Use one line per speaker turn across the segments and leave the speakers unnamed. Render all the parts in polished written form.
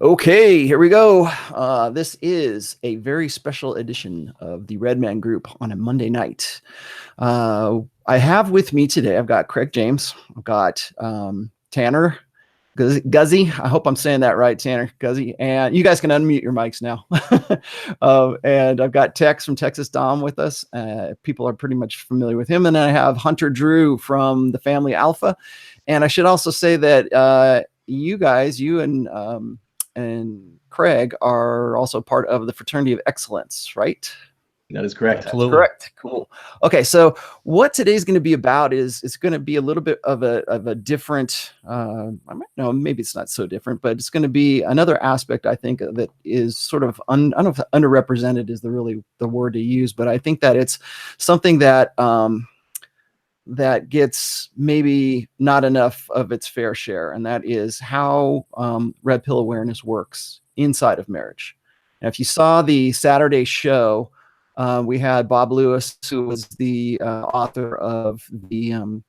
Okay, here we go. This is a very special edition of the Red Man Group on a Monday night. I have with me today, I've got Craig James, I've got Tanner Guzzy. I hope I'm saying that right, Tanner Guzzy. And you guys can unmute your mics now. And I've got Tex from Texas Dom with us. People are pretty much familiar with him. And then I have Hunter Drew from the Family Alpha. And I should also say that you guys, you and Craig are also part of the Fraternity of Excellence, right?
That is correct.
Absolutely. That's correct. Cool. Okay, so what today's going to be about is it's going to be a little bit of a different. No, maybe it's not so different, but it's going to be another aspect. I think that is sort of I don't know if underrepresented is the word to use, but I think that it's something that that gets maybe not enough of its fair share, and that is how red pill awareness works inside of marriage. And if you saw the Saturday show, we had Bob Lewis, who was the author of the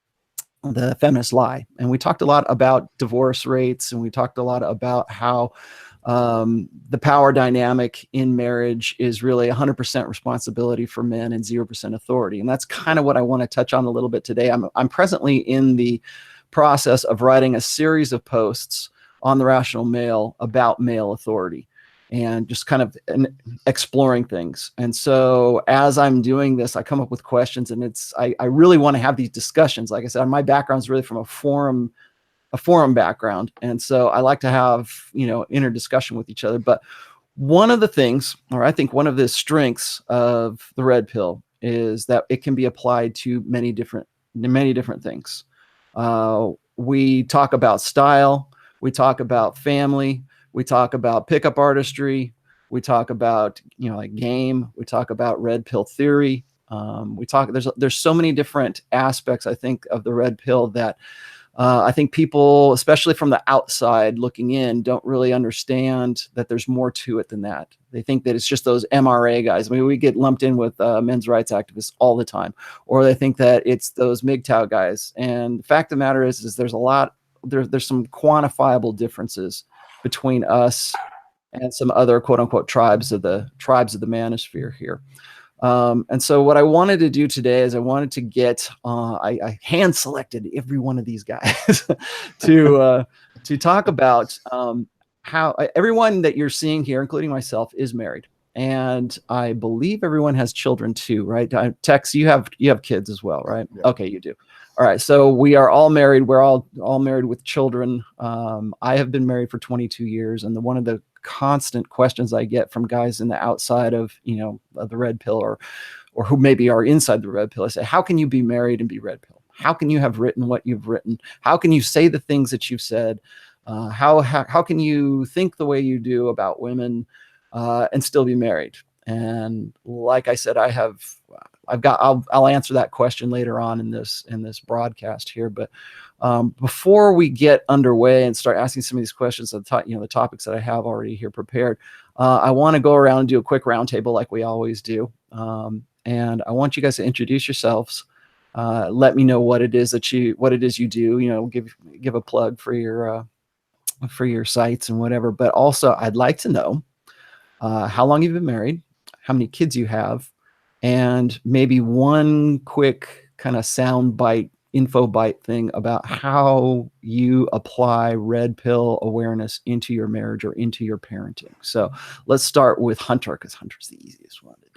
Feminist Lie, and we talked a lot about divorce rates, and we talked a lot about how the power dynamic in marriage is really 100% responsibility for men and 0% authority. And that's kind of what I want to touch on a little bit today. I'm presently in the process of writing a series of posts on the Rational Male about male authority and just kind of exploring things. And so as I'm doing this, I come up with questions, and I really want to have these discussions. Like I said, my background is really from a forum background. And so I like to have, inner discussion with each other. But one of the things, or I think one of the strengths of the red pill is that it can be applied to many different things. We talk about style, we talk about family, we talk about pickup artistry, we talk about, like game, we talk about red pill theory. There's so many different aspects, I think, of the red pill that I think people, especially from the outside looking in, don't really understand that there's more to it than that. They think that it's just those MRA guys. I mean, we get lumped in with men's rights activists all the time, or they think that it's those MGTOW guys. And the fact of the matter is there's there's some quantifiable differences between us and some other quote unquote tribes of the manosphere here. And so what I wanted to do today is I wanted to get, I hand selected every one of these guys to talk about how everyone that you're seeing here, including myself, is married. And I believe everyone has children too, right? Tex, you have kids as well, right? Yeah. Okay, you do. All right. So we are all married. We're all married with children. I have been married for 22 years. And one of the constant questions I get from guys in the outside of, of the red pill or who maybe are inside the red pill, I say, how can you be married and be red pill? How can you have written what you've written? How can you say the things that you've said? How can you think the way you do about women and still be married? And like I said, I'll answer that question later on in this broadcast here. But before we get underway and start asking some of these questions, the topics that I have already here prepared, I want to go around and do a quick roundtable like we always do. And I want you guys to introduce yourselves. Let me know what it is you do. Give a plug for your sites and whatever. But also, I'd like to know how long you've been married, how many kids you have, and maybe one quick kind of info bite thing about how you apply red pill awareness into your marriage or into your parenting. So let's start with Hunter, because Hunter's the easiest one to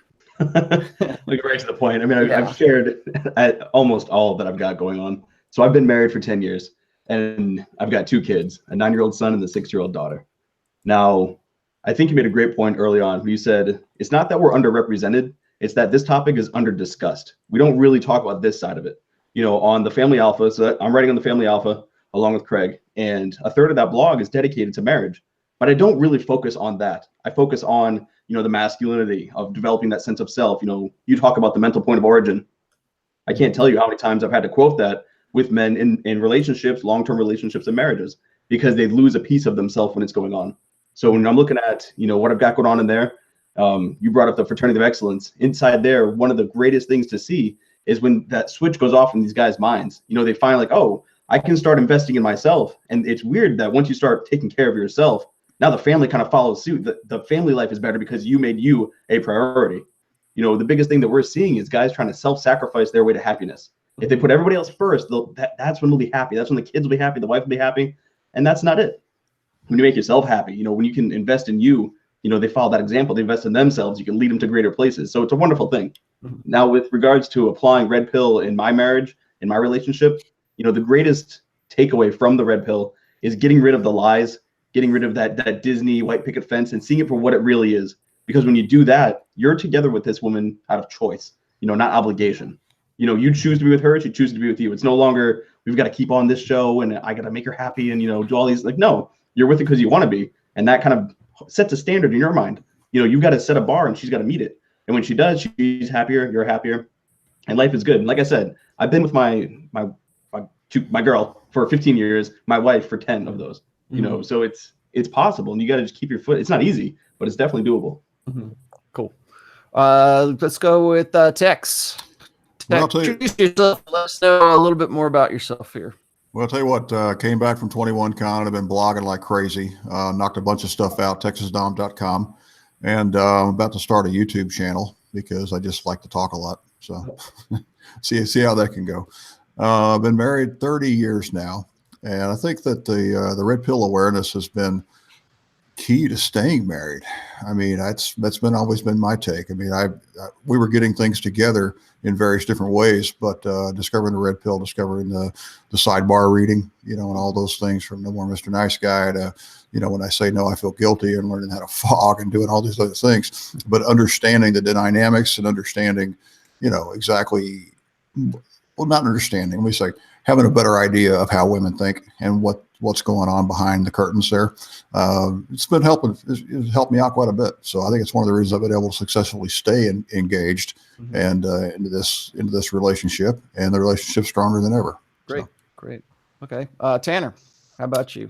do.
Like right to the point. I mean, I've shared almost all that I've got going on. So I've been married for 10 years, and I've got 2 kids, a 9-year-old son and a 6-year-old daughter. Now, I think you made a great point early on when you said it's not that we're underrepresented, it's that this topic is under-discussed. We don't really talk about this side of it. On the Family Alpha, so I'm writing on the Family Alpha along with Craig, and a third of that blog is dedicated to marriage. But I don't really focus on that. I focus on, the masculinity of developing that sense of self. You talk about the mental point of origin. I can't tell you how many times I've had to quote that with men in relationships, long-term relationships and marriages, because they lose a piece of themselves when it's going on. So when I'm looking at, what I've got going on in there, you brought up the Fraternity of Excellence. Inside there, one of the greatest things to see is when that switch goes off in these guys' minds. They find like, oh, I can start investing in myself. And it's weird that once you start taking care of yourself, Now the family kind of follows suit. The family life is better because you made you a priority. You know, the biggest thing that we're seeing is guys trying to self-sacrifice their way to happiness. If they put everybody else first, that's when they'll be happy. That's when the kids will be happy, the wife will be happy, and that's not it. When you make yourself happy, you know, when you can invest in you, you know, they follow that example, they invest in themselves, you can lead them to greater places. So it's a wonderful thing. Now, with regards to applying red pill in my marriage, in my relationship, you know, the greatest takeaway from the red pill is getting rid of the lies, getting rid of that Disney white picket fence and seeing it for what it really is. Because when you do that, you're together with this woman out of choice, you know, not obligation. You know, you choose to be with her, she chooses to be with you. It's no longer, we've got to keep on this show and I got to make her happy and, you know, do all these, like, no, you're with it because you want to be. And that kind of sets a standard in your mind. You know, you've got to set a bar and she's got to meet it. And when she does, she's happier, you're happier, and life is good. And like I said, I've been with my girl for 15 years, my wife for 10 of those, you know, so it's possible, and you got to just keep your foot. It's not easy, but it's definitely doable.
Cool. Let's go with Tex. Introduce yourself. Let us know a little bit more about yourself here.
Well, I'll tell you what, came back from 21 Con. I've been blogging like crazy, knocked a bunch of stuff out, texasdom.com, and I'm about to start a YouTube channel because I just like to talk a lot. So see how that can go. I've been married 30 years now, and I think that the red pill awareness has been key to staying married. I mean, that's always been my take. I mean, we were getting things together in various different ways, but discovering the red pill, discovering the sidebar reading, you know, and all those things, from No More Mr. Nice Guy to, you know, when I say no, I feel guilty, and learning how to fog and doing all these other things, but understanding the dynamics and understanding, you know, exactly, well, not understanding, let me say, having a better idea of how women think and what's going on behind the curtains there. It's been it's helped me out quite a bit. So I think it's one of the reasons I've been able to successfully stay engaged and into this relationship, and the relationship's stronger than ever.
Great. Okay. Tanner, how about you?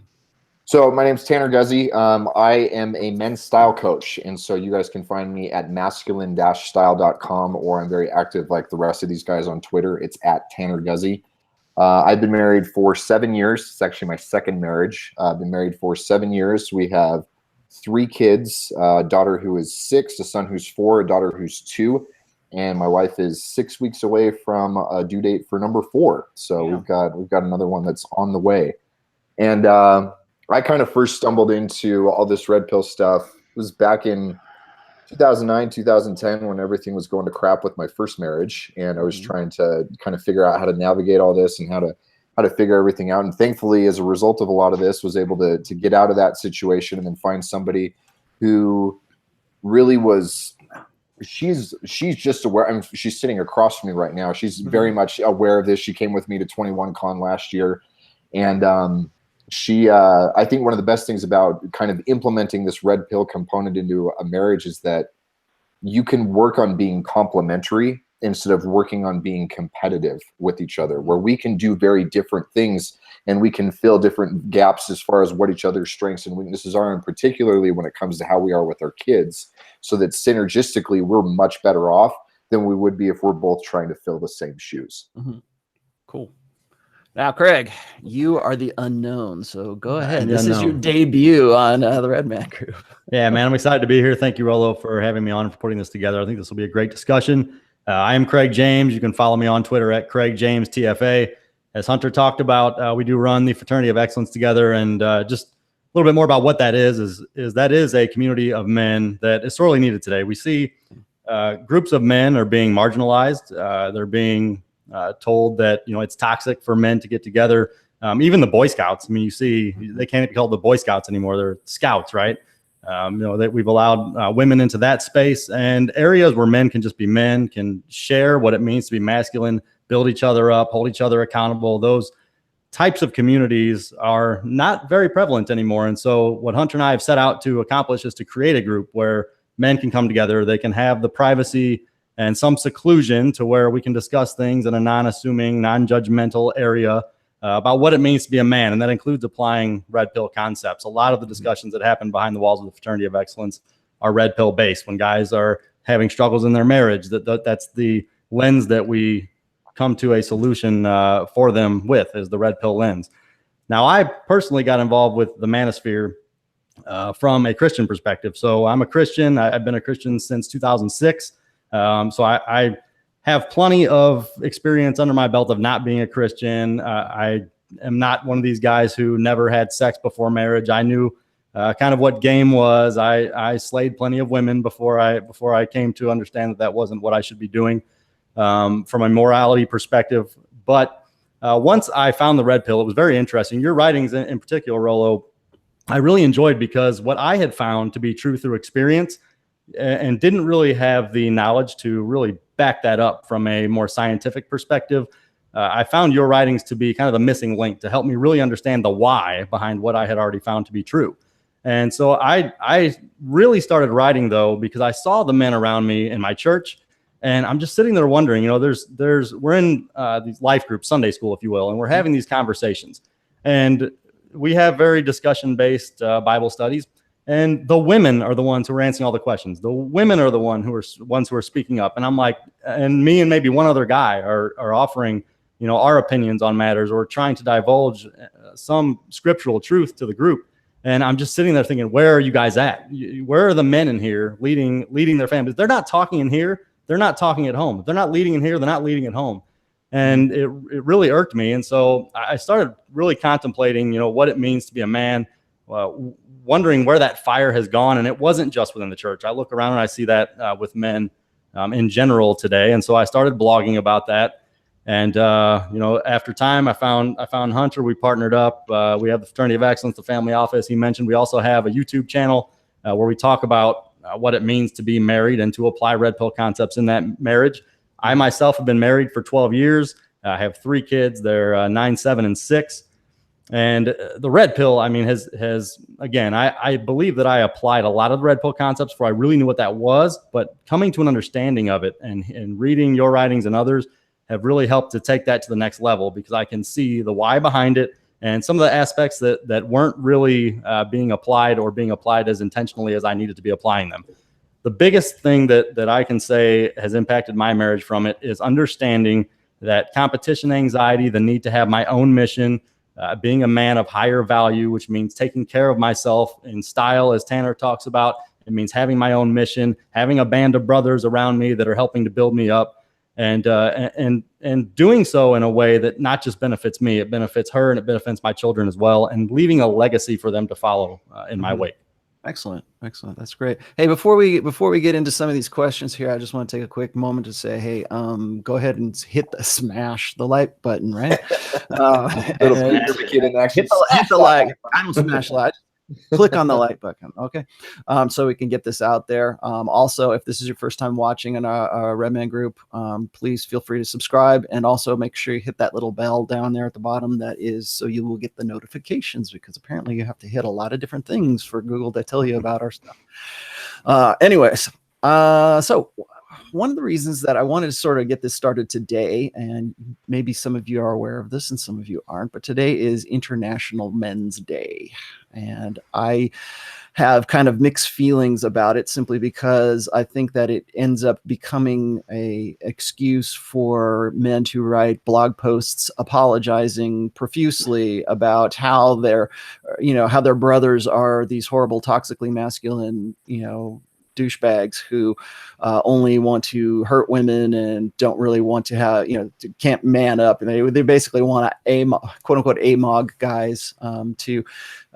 So my name's Tanner Guzzi. I am a men's style coach. And so you guys can find me at masculine-style.com, or I'm very active like the rest of these guys on Twitter. It's at Tanner Guzzi. I've been married for 7 years. It's actually my second marriage. I've been married for 7 years. We have 3 kids, a daughter who is 6, a son who's 4, a daughter who's 2. And my wife is 6 weeks away from a due date for number 4. So we've got another one that's on the way. And I kind of first stumbled into all this red pill stuff. It was back in 2009, 2010, when everything was going to crap with my first marriage, and I was trying to kind of figure out how to navigate all this and how to figure everything out. And thankfully, as a result of a lot of this, was able to get out of that situation and then find somebody who really was. She's just aware. I mean, she's sitting across from me right now. She's very much aware of this. She came with me to 21 Con last year, and I think one of the best things about kind of implementing this red pill component into a marriage is that you can work on being complementary instead of working on being competitive with each other, where we can do very different things and we can fill different gaps as far as what each other's strengths and weaknesses are, and particularly when it comes to how we are with our kids, so that synergistically we're much better off than we would be if we're both trying to fill the same shoes.
Cool. Now, Craig, you are the unknown, so go ahead. This is your debut on the Red Man Group.
Yeah, man, I'm excited to be here. Thank you, Rollo, for having me on and for putting this together. I think this will be a great discussion. I am Craig James. You can follow me on Twitter at Craig James TFA. As Hunter talked about, we do run the Fraternity of Excellence together, and just a little bit more about what that is that is a community of men that is sorely needed today. We see groups of men are being marginalized. They're being told that, you know, it's toxic for men to get together. Even the Boy Scouts, I mean, you see, they can't be called the Boy Scouts anymore. They're Scouts, right? You know, that we've allowed women into that space and areas where men can just be men, can share what it means to be masculine, build each other up, hold each other accountable. Those types of communities are not very prevalent anymore. And so what Hunter and I have set out to accomplish is to create a group where men can come together. They can have the privacy and some seclusion to where we can discuss things in a non-assuming, non-judgmental area about what it means to be a man. And that includes applying red pill concepts. A lot of the discussions that happen behind the walls of the Fraternity of Excellence are red pill based. When guys are having struggles in their marriage, that's the lens that we come to a solution for them with, is the red pill lens. Now, I personally got involved with the manosphere from a Christian perspective. So I'm a Christian. I've been a Christian since 2006. So I have plenty of experience under my belt of not being a Christian. I am not one of these guys who never had sex before marriage. I knew kind of what game was. I slayed plenty of women before I came to understand that wasn't what I should be doing from a morality perspective. But once I found the red pill, it was very interesting. Your writings in particular, Rollo, I really enjoyed, because what I had found to be true through experience and didn't really have the knowledge to really back that up from a more scientific perspective. I found your writings to be kind of the missing link to help me really understand the why behind what I had already found to be true. And so I really started writing, though, because I saw the men around me in my church, and I'm just sitting there wondering, we're in these life groups, Sunday school, if you will, and we're having these conversations, and we have very discussion-based Bible studies. And the women are the ones who are answering all the questions. The women are the ones who are speaking up. And I'm like, and me and maybe one other guy are offering, our opinions on matters, or trying to divulge some scriptural truth to the group. And I'm just sitting there thinking, where are you guys at? Where are the men in here leading their families? They're not talking in here. They're not talking at home. If they're not leading in here, they're not leading at home. And it really irked me. And so I started really contemplating, what it means to be a man, wondering where that fire has gone. And it wasn't just within the church. I look around and I see that with men in general today. And so I started blogging about that. And, after time, I found Hunter. We partnered up. We have the Fraternity of Excellence, the family office he mentioned. We also have a YouTube channel where we talk about what it means to be married and to apply red pill concepts in that marriage. I myself have been married for 12 years. I have 3 kids. They're 9, 7, and 6. And the red pill, has again, I believe that I applied a lot of the red pill concepts before I really knew what that was, but coming to an understanding of it and reading your writings and others have really helped to take that to the next level, because I can see the why behind it and some of the aspects that weren't really being applied as intentionally as I needed to be applying them. The biggest thing that I can say has impacted my marriage from it is understanding that competition anxiety, the need to have my own mission, being a man of higher value, which means taking care of myself in style, as Tanner talks about. It means having my own mission, having a band of brothers around me that are helping to build me up, and doing so in a way that not just benefits me, it benefits her and it benefits my children as well, and leaving a legacy for them to follow in my wake.
Excellent. That's great. Hey, before we get into some of these questions here, I just want to take a quick moment to say, hey, go ahead and smash the like button, right? Hit the like. I don't smash like. Click on the like button, okay? So we can get this out there. Also, if this is your first time watching in our Redman group, please feel free to subscribe, and also make sure you hit that little bell down there at the bottom. That is so you will get the notifications, because apparently you have to hit a lot of different things for Google to tell you about our stuff. So one of the reasons that I wanted to sort of get this started today, and maybe some of you are aware of this and some of you aren't, but today is International Men's Day. And I have kind of mixed feelings about it, simply because I think that it ends up becoming an excuse for men to write blog posts apologizing profusely about how their brothers are these horrible, toxically masculine, douchebags who only want to hurt women and don't really want to have, can't man up. And they basically want quote unquote AMOG guys to,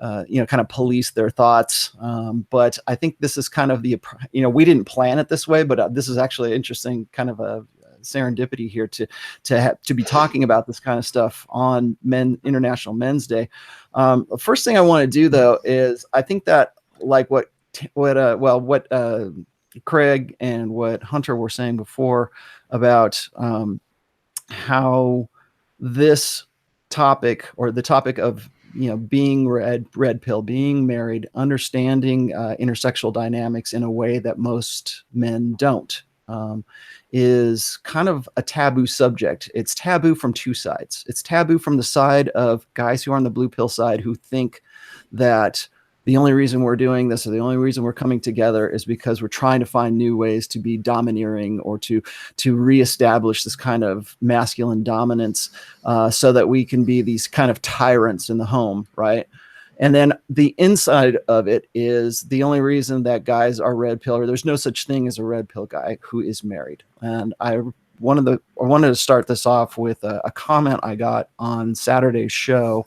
kind of police their thoughts. But I think this is kind of we didn't plan it this way, but this is actually interesting, kind of a serendipity here to be talking about this kind of stuff on International Men's Day. The first thing I want to do, though, is I think that, like what Craig and what Hunter were saying before about how this topic, or the topic of being red pill, being married, understanding intersexual dynamics in a way that most men don't, is kind of a taboo subject. It's taboo from two sides. It's taboo from the side of guys who are on the blue pill side, who think that the only reason we're doing this, or the only reason we're coming together, is because we're trying to find new ways to be domineering, or to reestablish this kind of masculine dominance, so that we can be these kind of tyrants in the home, right? And then the inside of it is the only reason that guys are red pill, or there's no such thing as a red pill guy who is married. And I wanted to start this off with a comment I got on Saturday's show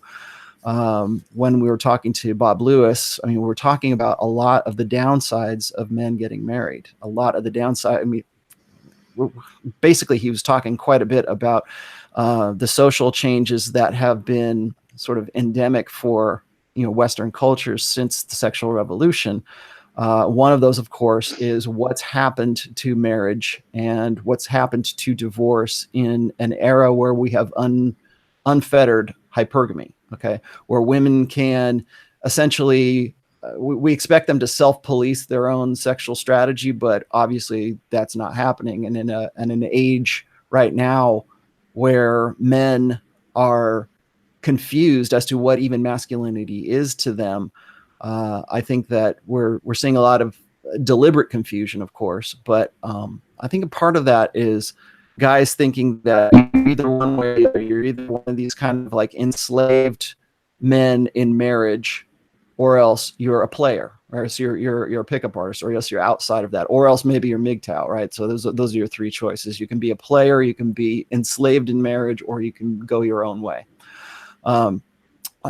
when we were talking to Bob Lewis. I mean, we were talking about a lot of the downsides of men getting married. A lot of the downside. I mean, basically, he was talking quite a bit about the social changes that have been sort of endemic for Western cultures since the sexual revolution. One of those, of course, is what's happened to marriage and what's happened to divorce in an era where we have unfettered hypergamy, okay, where women can essentially, we expect them to self-police their own sexual strategy, but obviously that's not happening. And in an age right now where men are confused as to what even masculinity is to them, I think that we're seeing a lot of deliberate confusion, of course, but I think a part of that is guys thinking that you're either one way or you're either one of these kind of like enslaved men in marriage, or else you're a player, or else you're a pickup artist, or else you're outside of that, or else maybe you're MGTOW, right? So those are your three choices. You can be a player, you can be enslaved in marriage, or you can go your own way.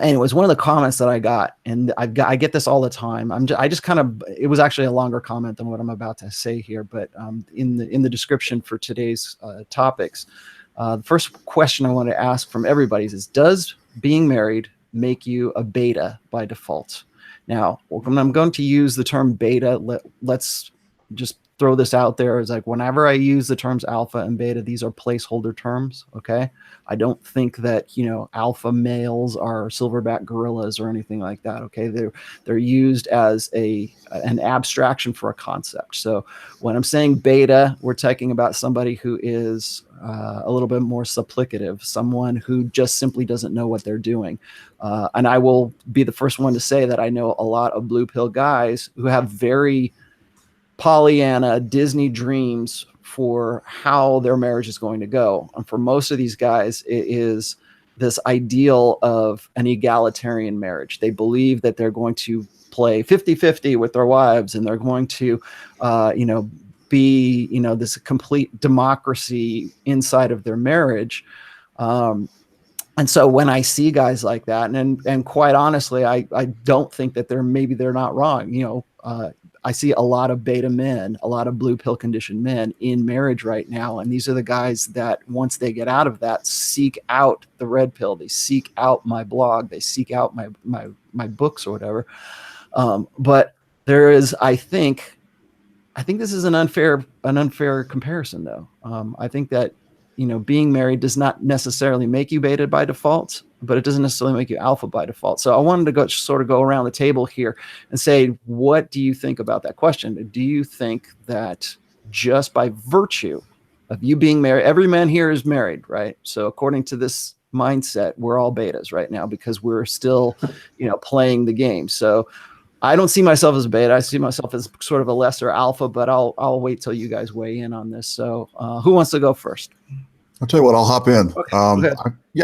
Anyways, one of the comments that I got, and I get this all the time. It was actually a longer comment than what I'm about to say here, but in the description for today's topics, the first question I want to ask from everybody is, does being married make you a beta by default? Now, when I'm going to use the term beta, let's just throw this out there. Is like, whenever I use the terms alpha and beta, these are placeholder terms. Okay. I don't think that, alpha males are silverback gorillas or anything like that. Okay. They're used as an abstraction for a concept. So when I'm saying beta, we're talking about somebody who is a little bit more supplicative, someone who just simply doesn't know what they're doing. And I will be the first one to say that I know a lot of blue pill guys who have very Pollyanna Disney dreams for how their marriage is going to go. And for most of these guys, it is this ideal of an egalitarian marriage. They believe that they're going to play 50-50 with their wives, and they're going to, be, this complete democracy inside of their marriage. And so when I see guys like that, and quite honestly, I don't think that they're not wrong. I see a lot of beta men, a lot of blue pill conditioned men in marriage right now. And these are the guys that once they get out of that, seek out the red pill. They seek out my blog. They seek out my books or whatever. But there is, I think this is an unfair comparison though. I think that, being married does not necessarily make you beta by default, but it doesn't necessarily make you alpha by default. So I wanted to go around the table here and say, what do you think about that question? Do you think that just by virtue of you being married, every man here is married, right? So according to this mindset, we're all betas right now because we're still, playing the game. So I don't see myself as a beta. I see myself as sort of a lesser alpha, but I'll wait till you guys weigh in on this. So who wants to go first?
I'll tell you what, I'll hop in.
Okay,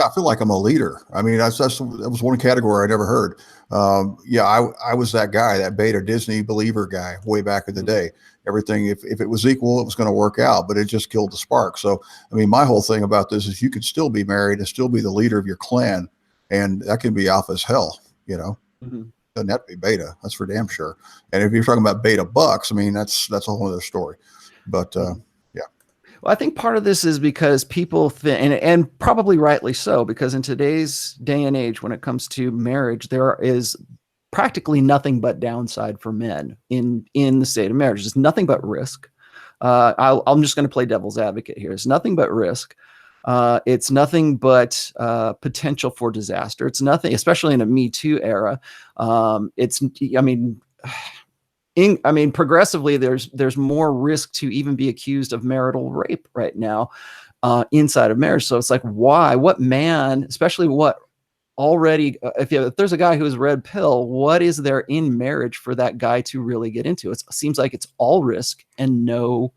I feel like I'm a leader. I mean, that was one category I never heard. I was that guy, that beta Disney believer guy way back in the day. Everything, if it was equal, it was going to work out, but it just killed the spark. So, I mean, my whole thing about this is you could still be married and still be the leader of your clan, and that can be alpha as hell,
Mm-hmm.
Doesn't have to be beta. That's for damn sure. And if you're talking about beta bucks, I mean, that's a whole other story. But
Well, I think part of this is because people think, and probably rightly so, because in today's day and age, when it comes to marriage, there is practically nothing but downside for men in the state of marriage. There's nothing but risk. I'm just going to play devil's advocate here. It's nothing but risk. It's nothing but potential for disaster. It's nothing, especially in a Me Too era. Progressively, there's more risk to even be accused of marital rape right now inside of marriage. So it's like, why? What man, especially what already, if there's a guy who is red pill, what is there in marriage for that guy to really get into? It seems like it's all risk and no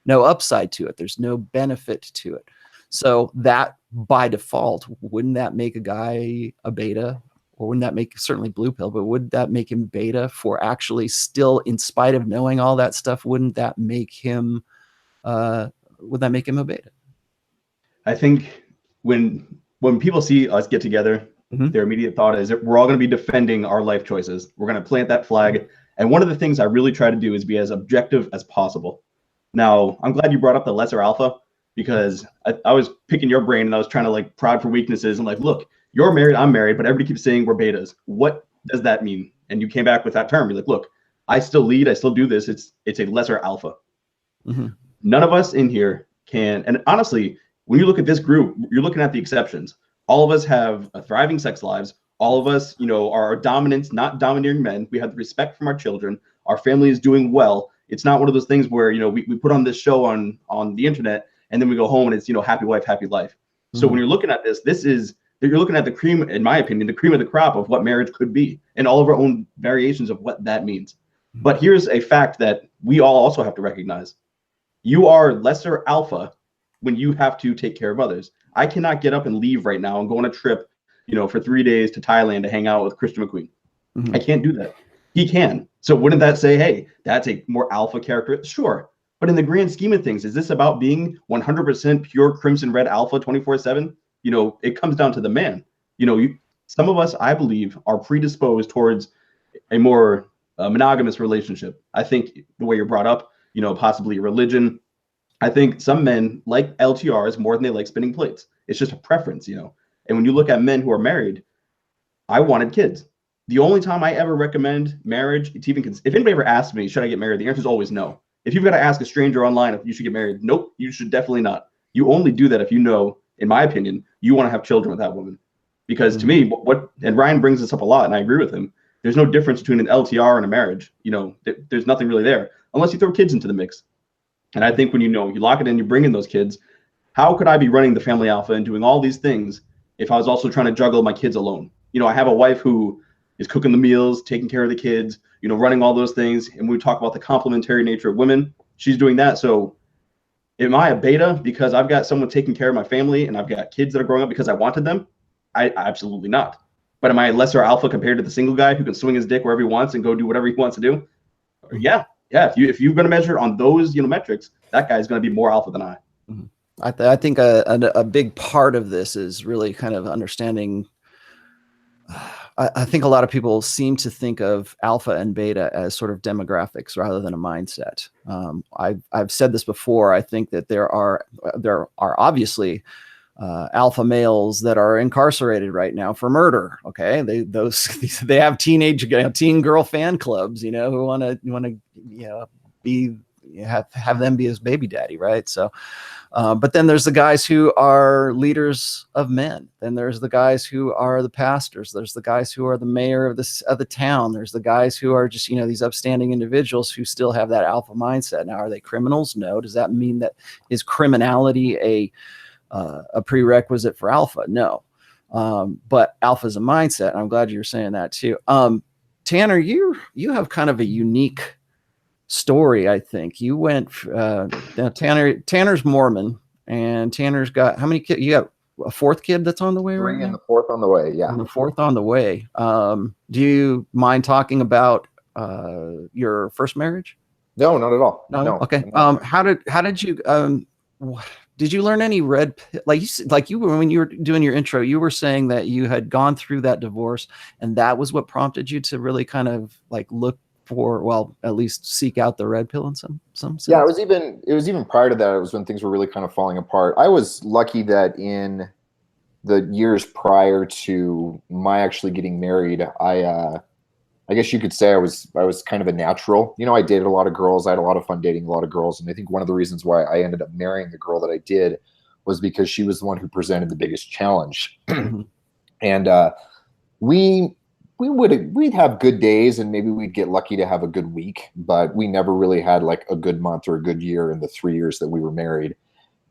upside to it. There's no benefit to it. So that by default, wouldn't that make a guy a beta or wouldn't that make, certainly blue pill, but would that make him beta for actually still, in spite of knowing all that stuff, wouldn't that make him, would that make him a beta?
I think when people see us get together, their immediate thought is that we're all going to be defending our life choices. We're going to plant that flag. And one of the things I really try to do is be as objective as possible. Now, I'm glad you brought up the lesser alpha, because I was picking your brain and I was trying to like prod for weaknesses. I'm like, look, you're married, I'm married, but everybody keeps saying we're betas. What does that mean? And you came back with that term. You're like, look, I still lead, I still do this. It's a lesser alpha. None of us in here can, and honestly, when you look at this group, you're looking at the exceptions. All of us have a thriving sex lives. All of us, you know, are dominant, not domineering men. We have the respect from our children. Our family is doing well. It's not one of those things where, you know, we put on this show on the internet and then we go home and it's, you know, happy wife, happy life. So when you're looking at this, you're looking at the cream, in my opinion, the cream of the crop of what marriage could be and all of our own variations of what that means. But here's a fact that we all also have to recognize. You are lesser alpha when you have to take care of others. I cannot get up and leave right now and go on a trip, you know, for 3 days to Thailand to hang out with Christian McQueen. I can't do that. He can. So wouldn't that say, hey, that's a more alpha character? Sure. But in the grand scheme of things, is this about being 100% pure crimson red alpha 24/7? You know, it comes down to the man. You know, some of us, I believe, are predisposed towards a more monogamous relationship. I think the way you're brought up, you know, possibly religion. I think some men like LTRs more than they like spinning plates. It's just a preference, you know. And when you look at men who are married, I wanted kids. The only time I ever recommend marriage, it's even if anybody ever asks me, should I get married? The answer is always no. If you've got to ask a stranger online if you should get married, nope, you should definitely not. You only do that if you know, in my opinion, you want to have children with that woman. Because to me, and Ryan brings this up a lot, and I agree with him, there's no difference between an LTR and a marriage. You know, there's nothing really there unless you throw kids into the mix. And I think when you lock it in, you bring in those kids. How could I be running the family alpha and doing all these things if I was also trying to juggle my kids alone? You know, I have a wife who is cooking the meals, taking care of the kids, you know, running all those things. And we talk about the complementary nature of women. She's doing that. So am I a beta because I've got someone taking care of my family and I've got kids that are growing up because I wanted them? I absolutely not. But am I a lesser alpha compared to the single guy who can swing his dick wherever he wants and go do whatever he wants to do? Yeah. If you're going to measure on those, you know, metrics, that guy's going to be more alpha than I.
I think a big part of this is really kind of understanding. I think a lot of people seem to think of alpha and beta as sort of demographics rather than a mindset. I've said this before. I think that there are obviously alpha males that are incarcerated right now for murder. Okay, they have teen girl fan clubs, you know, who want to have them be his baby daddy, right? So. But then there's the guys who are leaders of men. Then there's the guys who are the pastors. There's the guys who are the mayor of the town. There's the guys who are just, you know, these upstanding individuals who still have that alpha mindset. Now, are they criminals? No. Does that mean that is criminality a prerequisite for alpha? No. But alpha is a mindset. And I'm glad you're saying that too. Tanner, you have kind of a unique story. I think you went Tanner's Mormon, and Tanner's got how many kids? You got a fourth kid that's on the way, right?
And the fourth on the way. Yeah.
And the fourth on the way. Do you mind talking about your first marriage?
No, not at all.
No. Okay. How did you did you learn any when you were doing your intro, you were saying that you had gone through that divorce and that was what prompted you to really kind of like look for, well, at least seek out the red pill in some sense?
Yeah, it was even prior to that. It was when things were really kind of falling apart. I was lucky that in the years prior to my actually getting married, I guess you could say I was kind of a natural. You know, I dated a lot of girls. I had a lot of fun dating a lot of girls. And I think one of the reasons why I ended up marrying the girl that I did was because she was the one who presented the biggest challenge. And we'd have good days and maybe we'd get lucky to have a good week, but we never really had like a good month or a good year in the 3 years that we were married.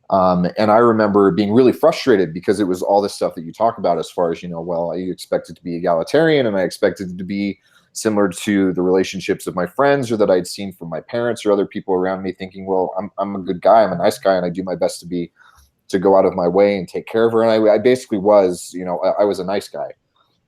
And I remember being really frustrated because it was all this stuff that you talk about as far as, you know, well, I expected to be egalitarian and I expected it to be similar to the relationships of my friends or that I'd seen from my parents or other people around me, thinking, well, I'm a good guy, I'm a nice guy, and I do my best to go out of my way and take care of her. And I basically was, you know, I was a nice guy.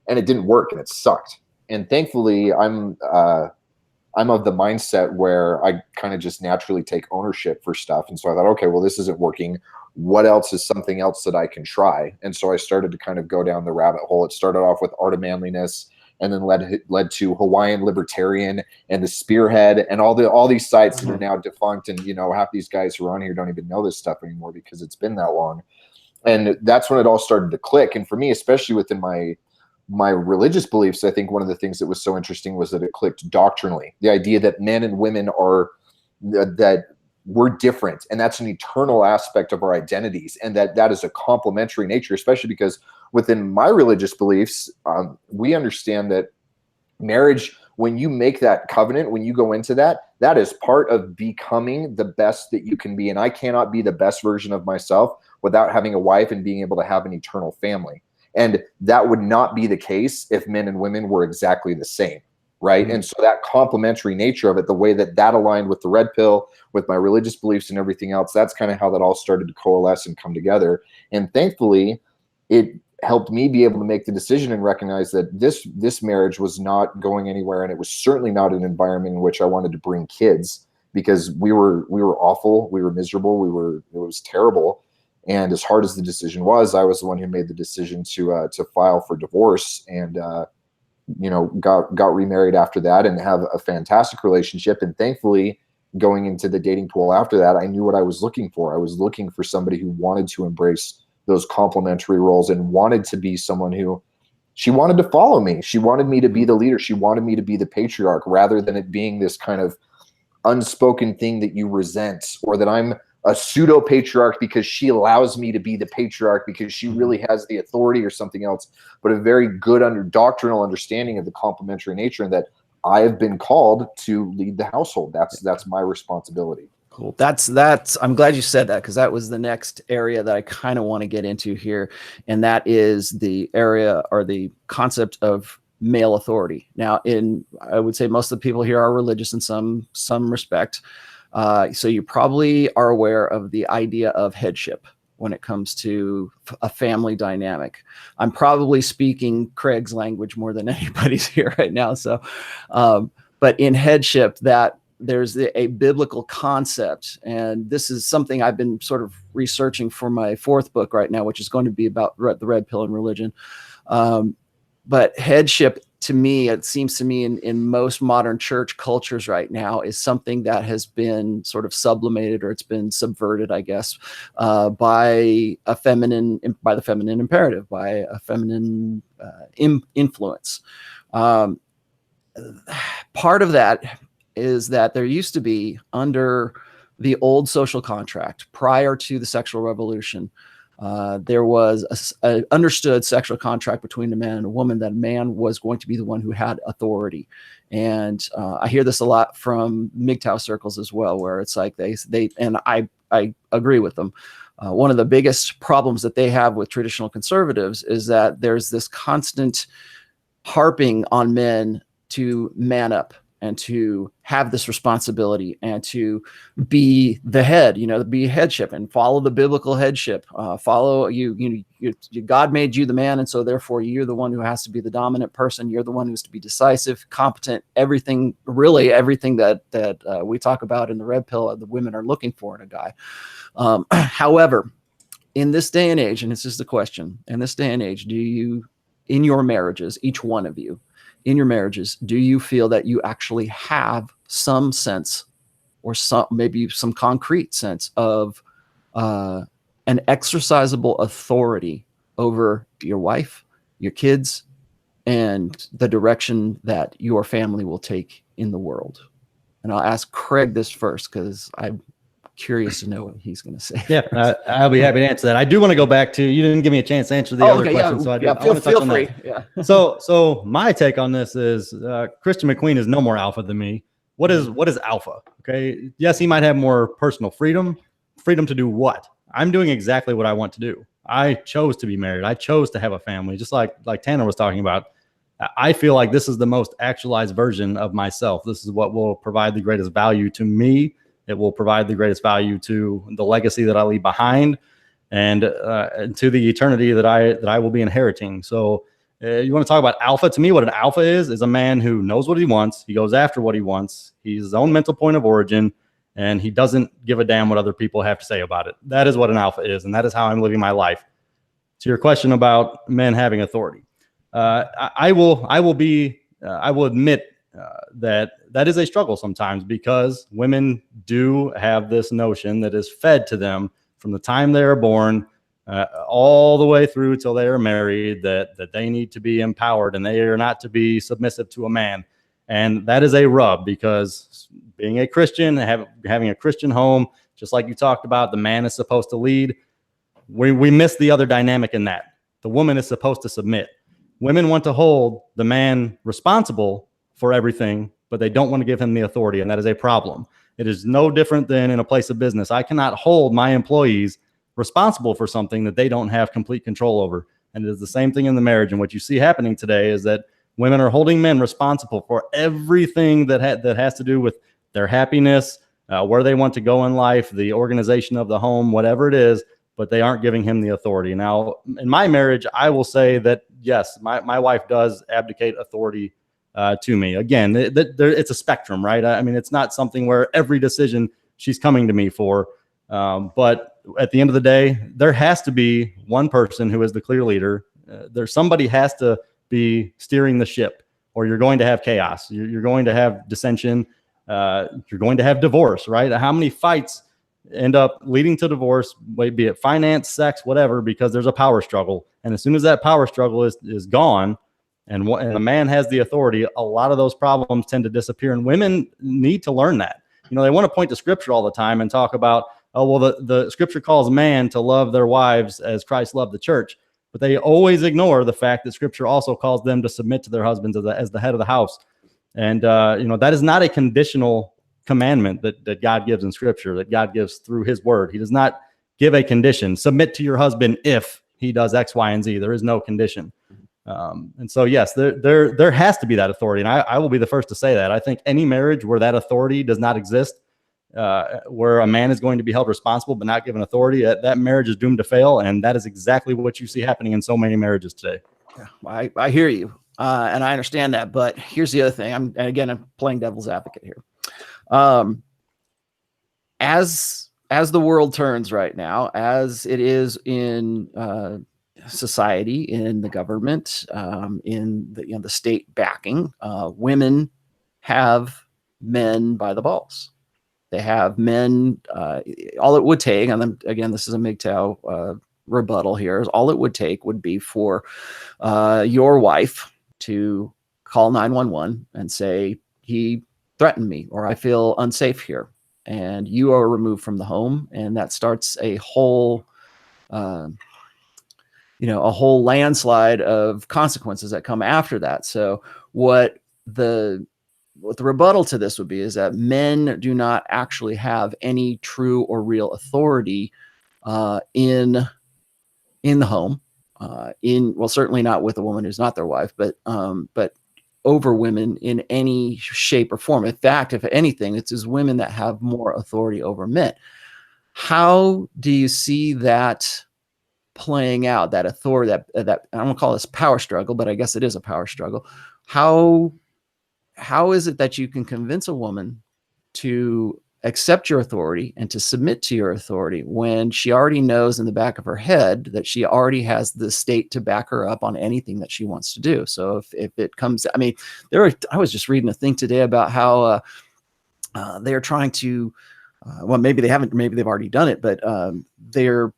and it didn't work, and it sucked. And thankfully, I'm of the mindset where I kind of just naturally take ownership for stuff. And so I thought, okay, well, this isn't working. What else is something else that I can try? And so I started to kind of go down the rabbit hole. It started off with Art of Manliness, and then led to Hawaiian Libertarian and the Spearhead and all these sites that are now defunct. And, you know, half these guys who are on here don't even know this stuff anymore because it's been that long. And that's when it all started to click. And for me, especially within my religious beliefs, I think one of the things that was so interesting was that it clicked doctrinally. The idea that men and women are, that we're different, and that's an eternal aspect of our identities, and that is a complementary nature, especially because within my religious beliefs, we understand that marriage, when you make that covenant, when you go into that, that is part of becoming the best that you can be. And I cannot be the best version of myself without having a wife and being able to have an eternal family. And that would not be the case if men and women were exactly the same, right? Mm-hmm. And so that complementary nature of it, the way that aligned with the red pill, with my religious beliefs and everything else, that's kind of how that all started to coalesce and come together. And thankfully, it helped me be able to make the decision and recognize that this marriage was not going anywhere, and it was certainly not an environment in which I wanted to bring kids, because we were awful, we were miserable, it was terrible. And as hard as the decision was, I was the one who made the decision to file for divorce, and you know, got remarried after that and have a fantastic relationship. And thankfully, going into the dating pool after that, I knew what I was looking for. I was looking for somebody who wanted to embrace those complementary roles and wanted to be someone who, she wanted to follow me. She wanted me to be the leader. She wanted me to be the patriarch, rather than it being this kind of unspoken thing that you resent, or that I'm a pseudo patriarch because she allows me to be the patriarch because she really has the authority or something else, but a very good doctrinal understanding of the complementary nature, and that I have been called to lead the household. That's my responsibility.
Cool. That's I'm glad you said that, because that was the next area that I kind of want to get into here. And that is the area, or the concept of male authority. Now, I would say most of the people here are religious in some respect. So you probably are aware of the idea of headship when it comes to a family dynamic. I'm probably speaking Craig's language more than anybody's here right now. So, but in headship, that there's a biblical concept, and this is something I've been sort of researching for my fourth book right now, which is going to be about the red pill and religion. But headship, to me, it seems to me in most modern church cultures right now, is something that has been sort of sublimated, or it's been subverted, I guess, by the feminine imperative, by a feminine influence. Part of that is that there used to be, under the old social contract prior to the sexual revolution, there was a understood sexual contract between a man and a woman, that a man was going to be the one who had authority. And I hear this a lot from MGTOW circles as well, where it's like they and I agree with them. One of the biggest problems that they have with traditional conservatives is that there's this constant harping on men to man up and to have this responsibility and to be the head, be headship and follow the biblical headship. Follow you. God made you the man, and so therefore you're the one who has to be the dominant person. You're the one who's to be decisive, competent, everything that we talk about in the red pill, the women are looking for in a guy. However, in this day and age, and it's just a question, in this day and age, do you, in your marriages, each one of you, in your marriages, do you feel that you actually have some sense, or maybe some concrete sense of an exercisable authority over your wife, your kids, and the direction that your family will take in the world? And I'll ask Craig this first, because I'm curious to know what he's going to say.
Yeah, I'll be happy to answer that. I do want to go back to, you didn't give me a chance to answer the other question, so I want to touch on that.
Yeah.
So my take on this is Christian McQueen is no more alpha than me. What is alpha? Okay, yes, he might have more personal freedom to do what? I'm doing exactly what I want to do. I chose to be married. I chose to have a family, just like Tanner was talking about. I feel like this is the most actualized version of myself. This is what will provide the greatest value to me. It will provide the greatest value to the legacy that I leave behind, and to the eternity that I will be inheriting. So You want to talk about alpha? To me, what an alpha is a man who knows what he wants. He goes after what he wants. He's his own mental point of origin, and he doesn't give a damn what other people have to say about it. That is what an alpha is, and that is how I'm living my life. To your question about men having authority, I will admit that is a struggle sometimes, because women do have this notion that is fed to them from the time they are born all the way through till they are married, that they need to be empowered and they are not to be submissive to a man. And that is a rub, because being a Christian, having a Christian home, just like you talked about, the man is supposed to lead. We miss the other dynamic in that. The woman is supposed to submit. Women want to hold the man responsible for everything, but they don't want to give him the authority, and that is a problem. It is no different than in a place of business. I cannot hold my employees responsible for something that they don't have complete control over. And it is the same thing in the marriage. And what you see happening today is that women are holding men responsible for everything that has to do with their happiness, where they want to go in life, the organization of the home, whatever it is, but they aren't giving him the authority. Now, in my marriage, I will say that, yes, my wife does abdicate authority to me. Again, it's a spectrum, right? I mean, it's not something where every decision she's coming to me for. But at the end of the day, there has to be one person who is the clear leader. Somebody has to be steering the ship, or you're going to have chaos. You're going to have dissension. You're going to have divorce, right? How many fights end up leading to divorce, be it finance, sex, whatever, because there's a power struggle. And as soon as that power struggle is gone, and a man has the authority, a lot of those problems tend to disappear. And women need to learn that. They want to point to scripture all the time and talk about, oh, well, the scripture calls man to love their wives as Christ loved the church. But they always ignore the fact that scripture also calls them to submit to their husbands as the head of the house. And, that is not a conditional commandment that God gives in scripture, that God gives through his word. He does not give a condition. Submit to your husband if he does X, Y, and Z. There is no condition. And so, yes, there has to be that authority. And I will be the first to say that. I think any marriage where that authority does not exist, where a man is going to be held responsible but not given authority, that marriage is doomed to fail. And that is exactly what you see happening in so many marriages today.
Yeah, I hear you. And I understand that. But here's the other thing. I'm playing devil's advocate here. As the world turns right now, as it is in society, in the government, in the state backing, women have men by the balls. They have men. All it would take, and then again, this is a MGTOW rebuttal here, is all it would take would be for your wife to call 911 and say, he threatened me, or I feel unsafe here, and you are removed from the home, and that starts a whole landslide of consequences that come after that. So what the rebuttal to this would be is that men do not actually have any true or real authority in the home, certainly not with a woman who's not their wife, but over women in any shape or form. In fact, if anything, it's as women that have more authority over men. How do you see that playing out, that authority, that I don't call this power struggle, but I guess it is a power struggle? How is it that you can convince a woman to accept your authority and to submit to your authority when she already knows in the back of her head that she already has the state to back her up on anything that she wants to do? So if it comes, I was just reading a thing today about how they're trying to, maybe they haven't, maybe they've already done it, but they're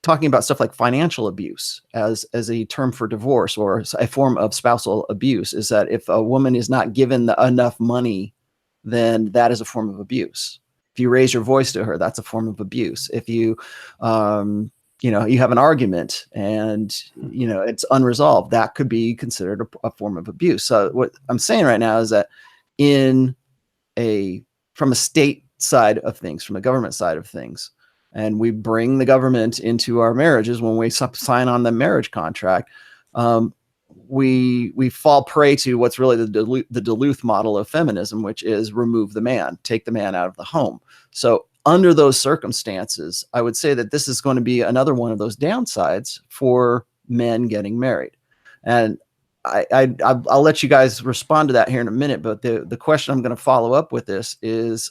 talking about stuff like financial abuse as a term for divorce, or a form of spousal abuse, is that if a woman is not given enough money, then that is a form of abuse. If you raise your voice to her, that's a form of abuse. If you, you have an argument and, it's unresolved, that could be considered a form of abuse. So what I'm saying right now is that from a state side of things, from a government side of things, and we bring the government into our marriages when we sign on the marriage contract, we fall prey to what's really the Duluth model of feminism, which is remove the man, take the man out of the home. So under those circumstances, I would say that this is going to be another one of those downsides for men getting married. And I'll let you guys respond to that here in a minute, but the question I'm going to follow up with this is,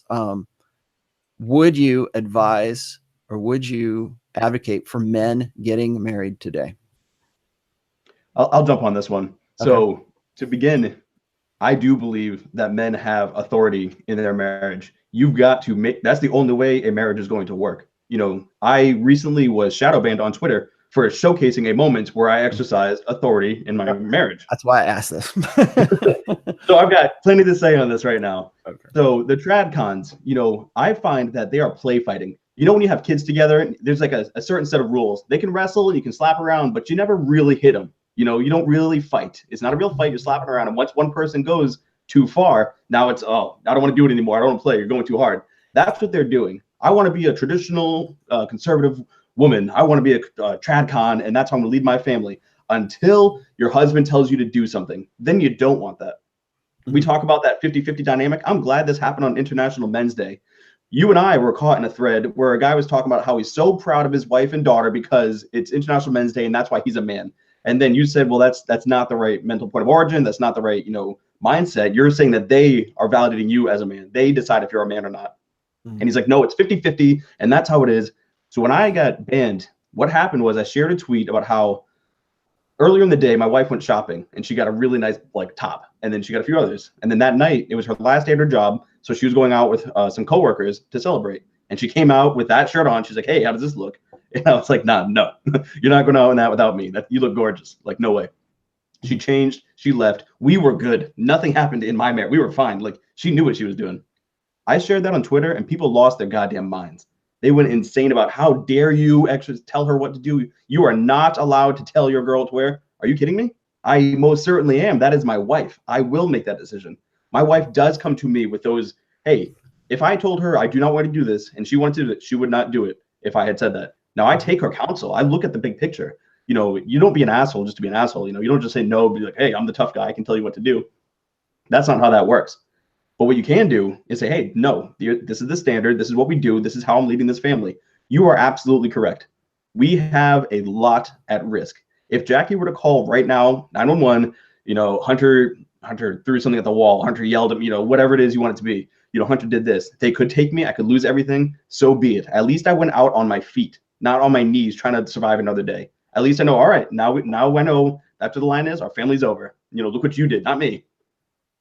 would you advise or would you advocate for men getting married today?
I'll jump on this one. So to begin, I do believe that men have authority in their marriage. You've got to make, that's the only way a marriage is going to work. You know, I recently was shadow banned on Twitter for showcasing a moment where I exercised authority in my marriage.
That's why I asked this.
So I've got plenty to say on this right now.
Okay.
So the trad cons, you know, I find that they are play fighting. You know, when you have kids together, there's like a certain set of rules. They can wrestle and you can slap around, but you never really hit them. You know, you don't really fight. It's not a real fight. You're slapping around. And once one person goes too far, now it's, oh, I don't want to do it anymore. I don't want to play. You're going too hard. That's what they're doing. I want to be a traditional conservative woman. I want to be a trad con, and that's how I'm going to lead my family. Until your husband tells you to do something, then you don't want that. We talk about that 50-50 dynamic. I'm glad this happened on International Men's Day. You and I were caught in a thread where a guy was talking about how he's so proud of his wife and daughter because it's International Men's Day and that's why he's a man. And then you said, well, that's not the right mental point of origin. That's not the right, you know, mindset. You're saying that they are validating you as a man. They decide if you're a man or not. And he's like, no, it's 50-50, and that's how it is. So when I got banned, what happened was I shared a tweet about how earlier in the day, my wife went shopping and she got a really nice like top, and then she got a few others. And then that night, it was her last day at her job, so she was going out with some coworkers to celebrate. And she came out with that shirt on. She's like, hey, how does this look? And I was like, nah, no, you're not going out in that without me. You look gorgeous. Like, no way. She changed. She left. We were good. Nothing happened in my marriage. We were fine. Like, she knew what she was doing. I shared that on Twitter, and people lost their goddamn minds. They went insane about how dare you actually tell her what to do. You are not allowed to tell your girl to wear. Are you kidding me? I most certainly am. That is my wife. I will make that decision. My wife does come to me with those, hey, if I told her I do not want to do this and she wanted to do it, she would not do it if I had said that. Now I take her counsel. I look at the big picture. You know, you don't be an asshole just to be an asshole. You know, you don't just say no, be like, hey, I'm the tough guy. I can tell you what to do. That's not how that works. But what you can do is say, hey, no, this is the standard. This is what we do. This is how I'm leading this family. You are absolutely correct. We have a lot at risk. If Jackie were to call right now, 911, you know, Hunter threw something at the wall. Hunter yelled at me, you know, whatever it is you want it to be. You know, Hunter did this. They could take me. I could lose everything. So be it. At least I went out on my feet, not on my knees, trying to survive another day. At least I know, all right, now I know after the line is our family's over. You know, look what you did, not me.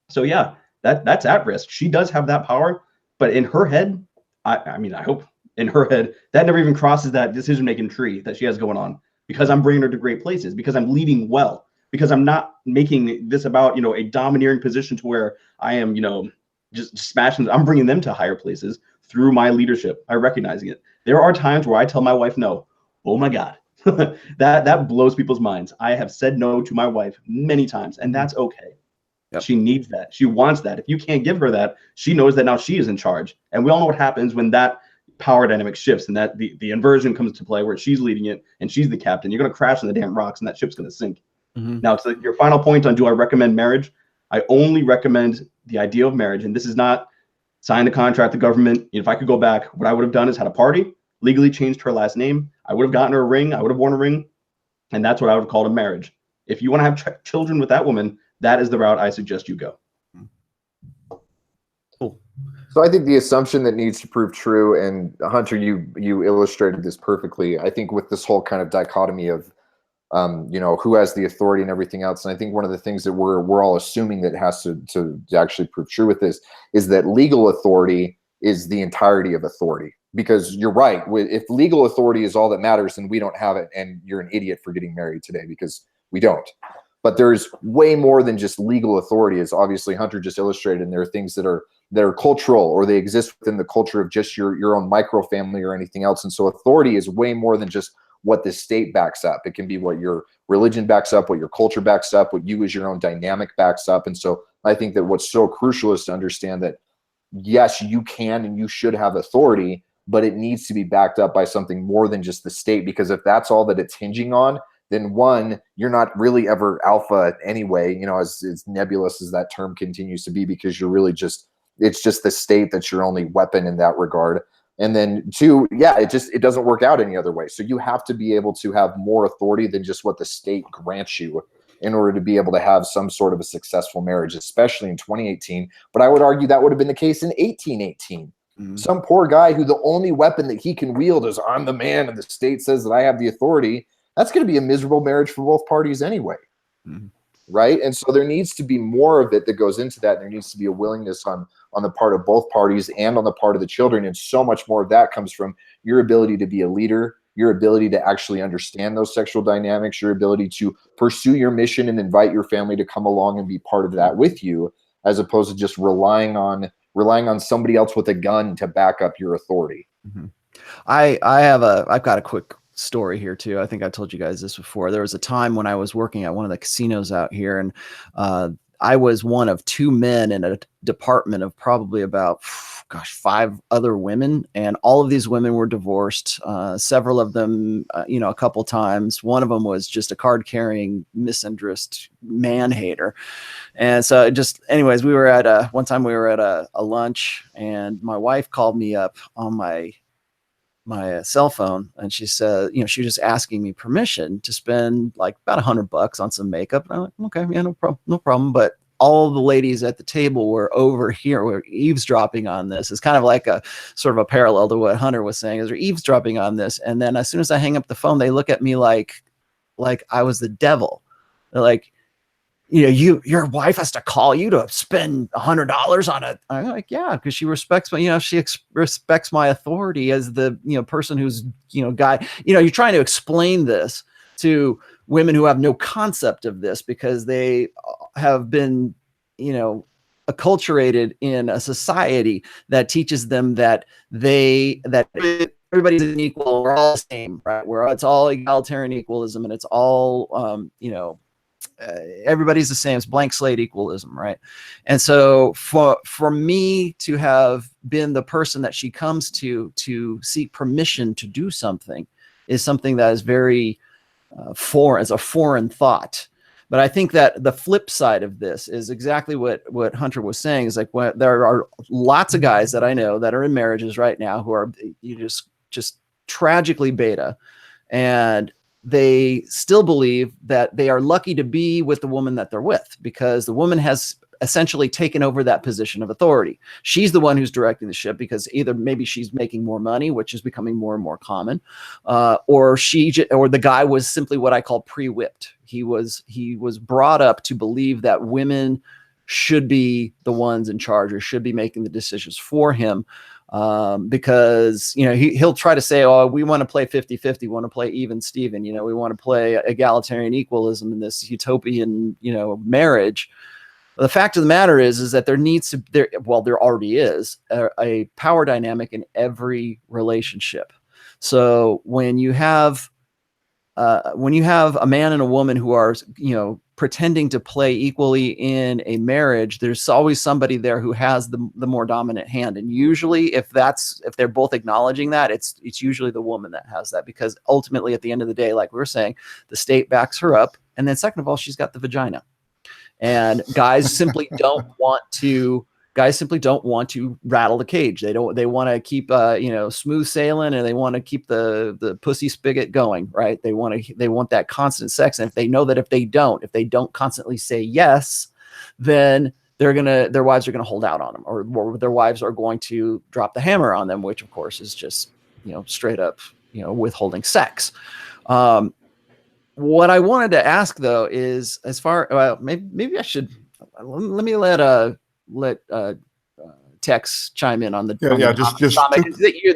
So yeah. That's at risk. She does have that power, but in her head, I mean, I hope in her head, that never even crosses that decision-making tree that she has going on, because I'm bringing her to great places, because I'm leading well, because I'm not making this about, you know, a domineering position to where I am, you know, just smashing. I'm bringing them to higher places through my leadership by recognizing it. There are times where I tell my wife no. Oh my God. that blows people's minds. I have said no to my wife many times, and that's okay. Yep. She needs that. She wants that. If you can't give her that, she knows that now she is in charge. And we all know what happens when that power dynamic shifts and that the inversion comes to play where she's leading it and she's the captain. You're going to crash in the damn rocks and that ship's going to sink. Now, to your final point on do I recommend marriage? I only recommend the idea of marriage. And this is not sign the contract, the government. If I could go back, what I would have done is had a party, legally changed her last name. I would have gotten her a ring. I would have worn a ring. And that's what I would have called a marriage. If you want to have children with that woman, that is the route I suggest you go.
Cool.
So I think the assumption that needs to prove true, and Hunter, you illustrated this perfectly. I think with this whole kind of dichotomy of, you know, who has the authority and everything else. And I think one of the things that we're all assuming that has to actually prove true with this is that legal authority is the entirety of authority. Because you're right. If legal authority is all that matters, then we don't have it. And you're an idiot for getting married today because we don't. But there's way more than just legal authority, as obviously Hunter just illustrated. And there are things that are cultural, or they exist within the culture of just your own micro family or anything else. And so authority is way more than just what the state backs up. It can be what your religion backs up, what your culture backs up, what you as your own dynamic backs up. And so I think that what's so crucial is to understand that, yes, you can and you should have authority, but it needs to be backed up by something more than just the state. Because if that's all that it's hinging on, then one, you're not really ever alpha anyway, you know, as nebulous as that term continues to be, because you're really it's just the state that's your only weapon in that regard. And then two, yeah, it doesn't work out any other way. So you have to be able to have more authority than just what the state grants you in order to be able to have some sort of a successful marriage, especially in 2018. But I would argue that would have been the case in 1818. Some poor guy who the only weapon that he can wield is I'm the man and the state says that I have the authority. That's going to be a miserable marriage for both parties anyway. Right. And so there needs to be more of it that goes into that. There needs to be a willingness on the part of both parties and on the part of the children. And so much more of that comes from your ability to be a leader, your ability to actually understand those sexual dynamics, your ability to pursue your mission and invite your family to come along and be part of that with you, as opposed to just relying on somebody else with a gun to back up your authority.
I've got a quick story here too. I think I told you guys this before. There was a time when I was working at one of the casinos out here, and I was one of 2 men in a department of probably about 5 other women, and all of these women were divorced. Several of them, a couple times. One of them was just a card-carrying misandrist man-hater. And so anyways, we were at one time we were at a lunch, and my wife called me up on my cell phone, and she said, she was just asking me permission to spend like about $100 on some makeup. And I'm like, okay, yeah, no problem. But all the ladies at the table were over here, were eavesdropping on this. It's kind of like a sort of a parallel to what Hunter was saying, is they're eavesdropping on this. And then as soon as I hang up the phone, they look at me like I was the devil. They're like, your wife has to call you to spend $100 on it. I'm like, yeah, because she respects my, she respects my authority as the, person who's, guy, you're trying to explain this to women who have no concept of this because they have been, acculturated in a society that teaches them that everybody's an equal, we're all the same, right? It's all egalitarian equalism, and it's all, everybody's the same. It's blank slate equalism, right? And so for me to have been the person that she comes to seek permission to do something is something that is very foreign, as a foreign thought. But I think that the flip side of this is exactly what Hunter was saying, is like, when there are lots of guys that I know that are in marriages right now who are just tragically beta, and they still believe that they are lucky to be with the woman that they're with because the woman has essentially taken over that position of authority. She's the one who's directing the ship because either maybe she's making more money, which is becoming more and more common, or the guy was simply what I call pre-whipped. He was brought up to believe that women should be the ones in charge or should be making the decisions for him. Because, he'll try to say, oh, we want to play 50-50, we want to play even Steven, we want to play egalitarian equalism in this utopian, marriage. The fact of the matter is that there already is a power dynamic in every relationship. So when you have a man and a woman who are, pretending to play equally in a marriage, there's always somebody there who has the more dominant hand. And usually if they're both acknowledging that, it's usually the woman that has that, because ultimately at the end of the day, like we were saying, the state backs her up. And then second of all, she's got the vagina, and guys simply don't want to rattle the cage. They want to keep, smooth sailing, and they want to keep the pussy spigot going, right? They want that constant sex. And if they know that if they don't constantly say yes, then their wives are going to hold out on them, or their wives are going to drop the hammer on them, which of course is just, straight up, withholding sex. What I wanted to ask though is, maybe I should, let me let Tex chime in on the topic.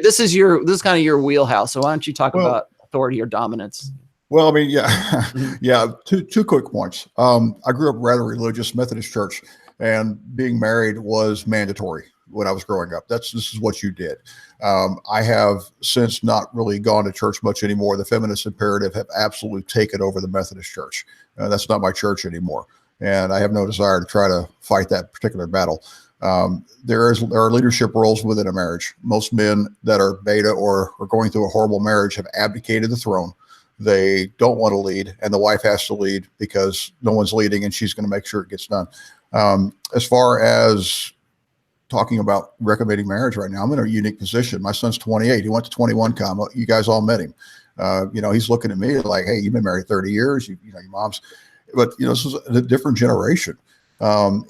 This is kind of your wheelhouse. So why don't you talk about authority or dominance?
Well, I mean, yeah. Two quick points. I grew up rather religious, Methodist church, and being married was mandatory when I was growing up. This is what you did. I have since not really gone to church much anymore. The feminist imperative have absolutely taken over the Methodist church. That's not my church anymore. And I have no desire to try to fight that particular battle. There are leadership roles within a marriage. Most men that are beta or are going through a horrible marriage have abdicated the throne. They don't want to lead, and the wife has to lead because no one's leading, and she's going to make sure it gets done. As far as talking about recommending marriage right now, I'm in a unique position. My son's 28. He went to 21con. You guys all met him. He's looking at me like, hey, you've been married 30 years. Your mom's. but this is a different generation.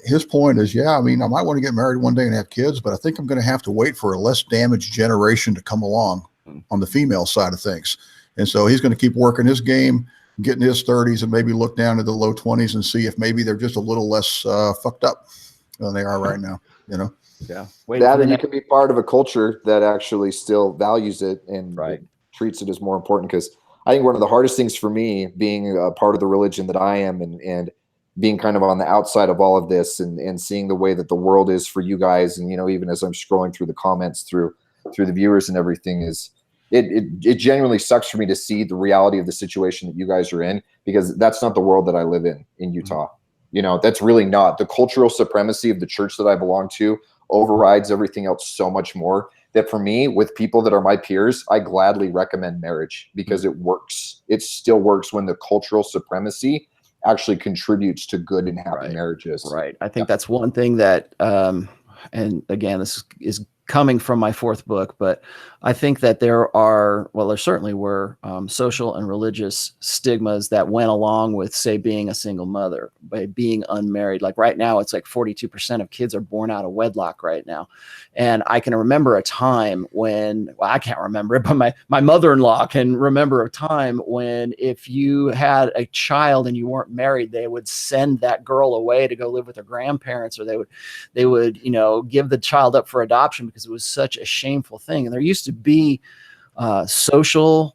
His point is, yeah, I mean, I might want to get married one day and have kids, but I think I'm going to have to wait for a less damaged generation to come along on the female side of things. And so he's going to keep working his game, get in his 30s, and maybe look down to the low 20s and see if maybe they're just a little less fucked up than they are right now.
Yeah.
That, and you can be part of a culture that actually still values it and treats it as more important. Because I think one of the hardest things for me, being a part of the religion that I am, and being kind of on the outside of all of this, and seeing the way that the world is for you guys, and even as I'm scrolling through the comments through the viewers and everything, is it genuinely sucks for me to see the reality of the situation that you guys are in, because that's not the world that I live in Utah. That's really not. The cultural supremacy of the church that I belong to overrides everything else so much more, that for me, with people that are my peers, I gladly recommend marriage, because it works. It still works when the cultural supremacy actually contributes to good and happy marriages.
Right. I think that's one thing that, and again, this is coming from my fourth book, but I think that there certainly were social and religious stigmas that went along with, say, being a single mother, by being unmarried. Like right now, it's like 42% of kids are born out of wedlock right now. And I can remember a time when, well, I can't remember it, but my mother-in-law can remember a time when if you had a child and you weren't married, they would send that girl away to go live with her grandparents, or they would give the child up for adoption, because it was such a shameful thing. And there used to be social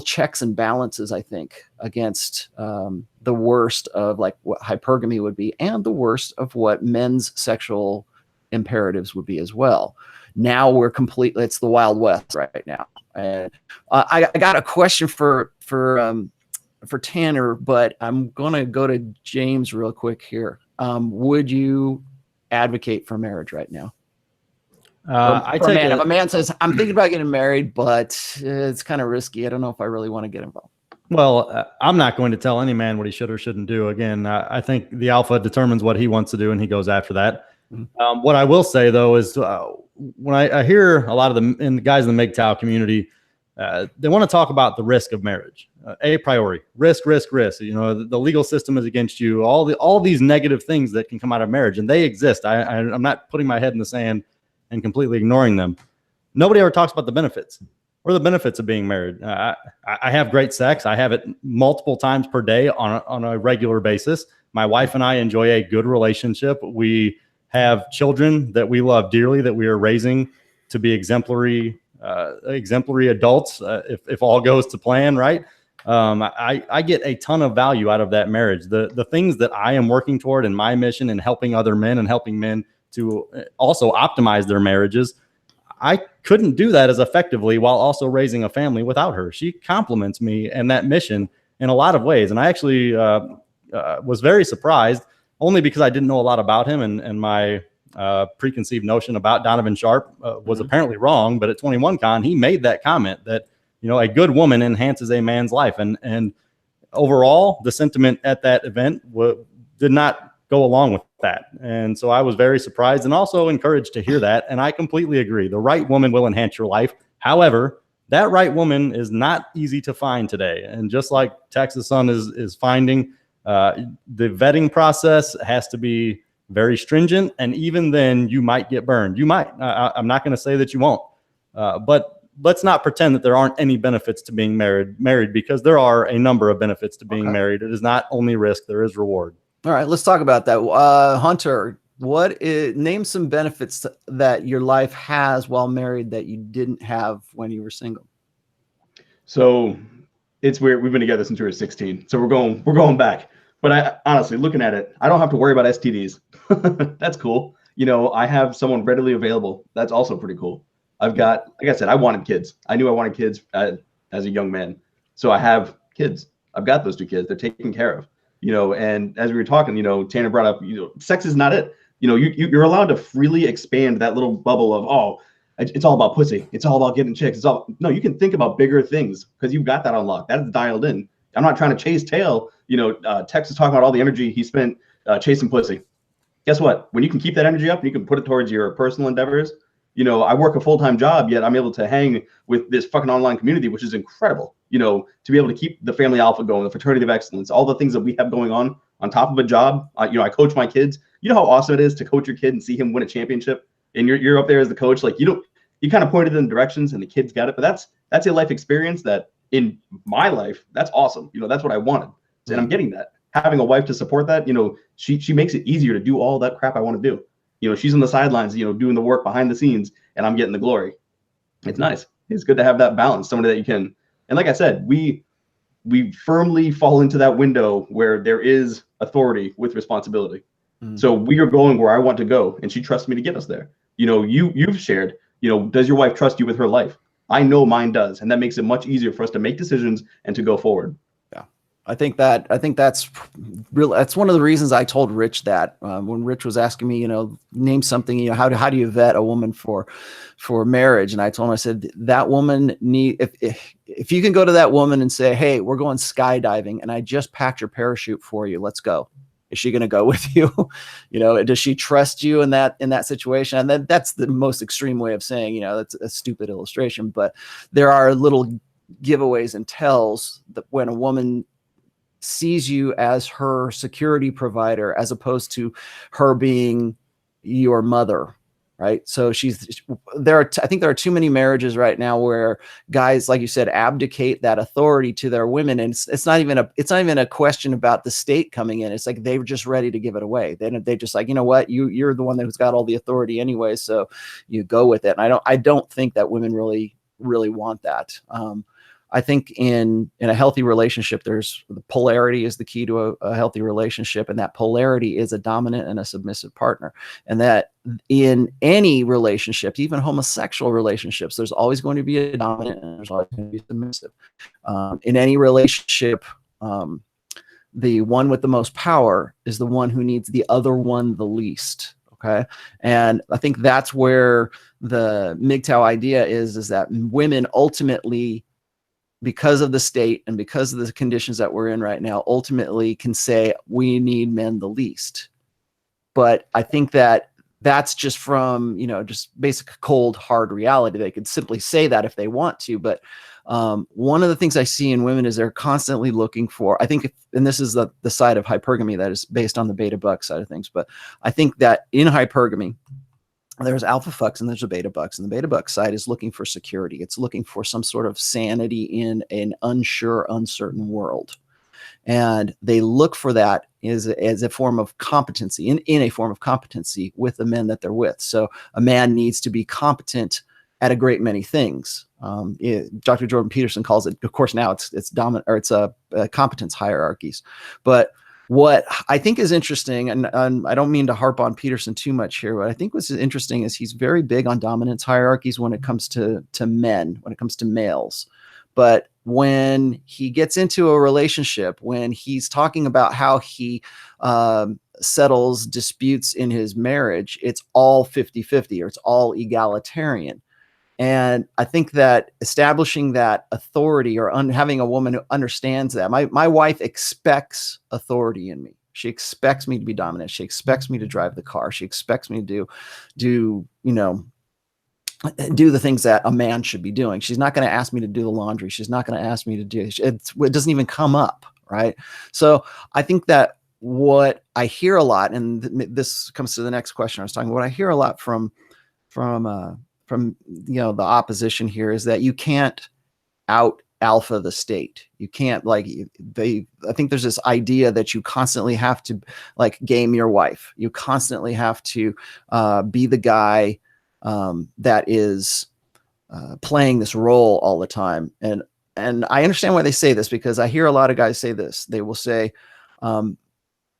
checks and balances, I think, against the worst of like what hypergamy would be, and the worst of what men's sexual imperatives would be as well. Now we're completely, it's the Wild West right now. And I got a question for Tanner, but I'm going to go to James real quick here. Would you advocate for marriage right now? If a man says, I'm thinking about getting married, but it's kind of risky, I don't know if I really want to get involved.
Well, I'm not going to tell any man what he should or shouldn't do. Again, I think the alpha determines what he wants to do, and he goes after that. Mm-hmm. What I will say, though, is when I hear a lot of the guys in the MGTOW community, they want to talk about the risk of marriage. A priori, risk. The legal system is against you. All these negative things that can come out of marriage, and they exist. I'm not putting my head in the sand and completely ignoring them. Nobody ever talks about the benefits. What are the benefits of being married? I have great sex. I have it multiple times per day on a regular basis. My wife and I enjoy a good relationship. We have children that we love dearly, that we are raising to be exemplary adults, if all goes to plan, right? I get a ton of value out of that marriage. The things that I am working toward in my mission and helping other men and helping men to also optimize their marriages, I couldn't do that as effectively while also raising a family without her. She complements me and that mission in a lot of ways. And I actually was very surprised, only because I didn't know a lot about him, and my preconceived notion about Donovan Sharp was apparently wrong. But at 21Con, he made that comment that, a good woman enhances a man's life. And overall, the sentiment at that event did not go along with that. And so I was very surprised and also encouraged to hear that. And I completely agree. The right woman will enhance your life. However, that right woman is not easy to find today. And just like Texas Sun is finding, the vetting process has to be very stringent. And even then you might get burned. You might. I'm not going to say that you won't. But let's not pretend that there aren't any benefits to being married, because there are a number of benefits to being married. It is not only risk, there is reward.
All right, let's talk about that. Hunter, name some benefits that your life has while married that you didn't have when you were single?
So it's weird. We've been together since we were 16. So we're going back. But I honestly, looking at it, I don't have to worry about STDs. That's cool. I have someone readily available. That's also pretty cool. I've got, like I said, I wanted kids. I knew I wanted kids as a young man. So I have kids. I've got those 2 kids. They're taken care of. And as we were talking, Tanner brought up, sex is not it. You're allowed to freely expand that little bubble of, it's all about pussy. It's all about getting chicks. No, you can think about bigger things because you've got that unlocked. That is dialed in. I'm not trying to chase tail. Tex is talking about all the energy he spent chasing pussy. Guess what? When you can keep that energy up and you can put it towards your personal endeavors, You know, I work a full-time job, yet I'm able to hang with this fucking online community, which is incredible. You know, to be able to keep the Family Alpha going, the Fraternity of Excellence, all the things that we have going on top of a job. You know, I coach my kids. You know how awesome it is to coach your kid and see him win a championship, and you're up there as the coach. Like, you kind of pointed in directions and the kids got it, but that's a life experience that in my life, that's awesome. You know, that's what I wanted, and I'm getting that. Having a wife to support that, you know, she makes it easier to do all that crap I want to do. You know, she's on the sidelines, you know, doing the work behind the scenes, and I'm getting the glory. It's nice. It's good to have that balance, somebody that you can. And like I said, we firmly fall into that window where there is authority with responsibility. So we are going where I want to go, and she trusts me to get us there. You know, you've shared, you know, does your wife trust you with her life? I know mine does, and that makes it much easier for us to make decisions and to go forward.
I think that's real. That's one of the reasons I told Rich that when Rich was asking me, you know, name something, you know, how do you vet a woman for marriage? And I told him, I said, that woman if you can go to that woman and say, hey, we're going skydiving and I just packed your parachute for you, let's go. Is she going to go with you? You know, does she trust you in that situation? And then that's the most extreme way of saying, you know, that's a stupid illustration, but there are little giveaways and tells that when a woman sees you as her security provider, as opposed to her being your mother, right? So I think there are too many marriages right now where guys, like you said, abdicate that authority to their women. And it's not even a question about the state coming in. It's like, they're just ready to give it away. They just like, you know what, you're the one who's got all the authority anyway. So you go with it. And I don't think that women really want that. I think in a healthy relationship, the polarity is the key to a healthy relationship. And that polarity is a dominant and a submissive partner. And that in any relationship, even homosexual relationships, there's always going to be a dominant and there's always going to be submissive. In any relationship, the one with the most power is the one who needs the other one the least. Okay. And I think that's where the MGTOW idea is that women ultimately, because of the state and because of the conditions that we're in right now, ultimately can say we need men the least. But I think that that's just from, you know, just basic cold, hard reality. They could simply say that if they want to. But one of the things I see in women is they're constantly looking for, I think, and this is the side of hypergamy that is based on the beta buck side of things. But I think that in hypergamy, there's alpha fucks and there's a beta bucks, and the beta buck side is looking for security. It's looking for some sort of sanity in an unsure, uncertain world. And they look for that as a form of competency, in a form of competency with the men that they're with. So a man needs to be competent at a great many things. Dr. Jordan Peterson calls it, of course, now it's dominant, or it's competence hierarchies. But what I think is interesting, and I don't mean to harp on Peterson too much here, but I think what's interesting is he's very big on dominance hierarchies when it comes to men, when it comes to males. But when he gets into a relationship, when he's talking about how he settles disputes in his marriage, it's all 50-50 or it's all egalitarian. And I think that establishing that authority or having a woman who understands that, my wife expects authority in me. She expects me to be dominant. She expects me to drive the car. She expects me to do the things that a man should be doing. She's not going to ask me to do the laundry. She's not going to ask me to do it. It doesn't even come up. Right. So I think that what I hear a lot, and this comes to the next question I was talking about, what I hear a lot from the opposition here is that you can't out alpha the state. You can't I think there's this idea that you constantly have to game your wife. You constantly have to be the guy that is playing this role all the time. And I understand why they say this, because I hear a lot of guys say this. They will say,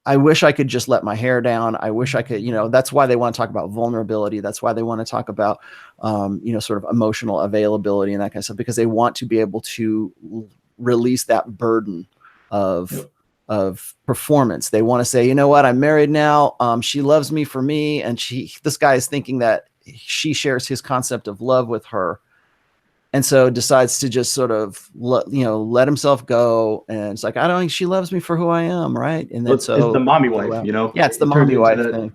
I wish I could just let my hair down. I wish I could, that's why they want to talk about vulnerability. That's why they want to talk about, sort of emotional availability and that kind of stuff, because they want to be able to release that burden of performance. They want to say, you know what, I'm married now. She loves me for me. And this guy is thinking that she shares his concept of love with her. And so decides to just sort of let himself go, and it's like, I don't think she loves me for who I am, right? And then
it's the mommy wife,
Yeah, it's the mommy wife thing.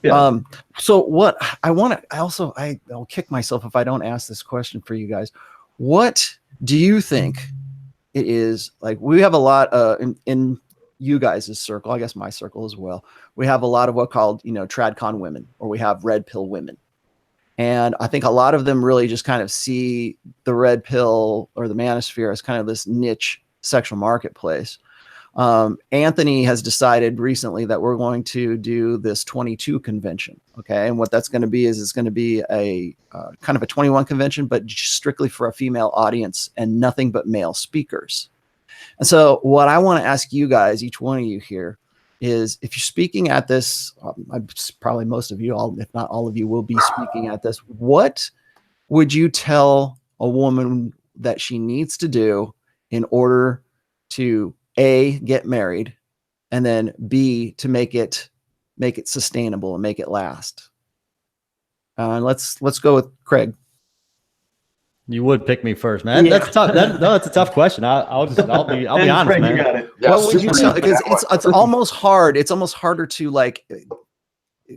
Yeah.
So what I'll kick myself if I don't ask this question for you guys. What do you think it is? Like, we have a lot in you guys' circle, I guess my circle as well. We have a lot of what called, tradcon women, or we have red pill women. And I think a lot of them really just kind of see the red pill or the manosphere as kind of this niche sexual marketplace. Anthony has decided recently that we're going to do this 22 convention. Okay. And what that's going to be is it's going to be a kind of a 21 convention, but strictly for a female audience and nothing but male speakers. And so what I want to ask you guys, each one of you here, is if you're speaking at this, probably most of you, if not all of you, will be speaking at this. What would you tell a woman that she needs to do in order to A, get married, and then B, to make it sustainable and make it last? Let's go with Craig.
You would pick me first, man.
Yeah.
That's tough. That's a tough question. I'll be honest,
Craig,
man.
you got it.
Yeah,
What would you tell? Because it's almost hard. It's almost harder to like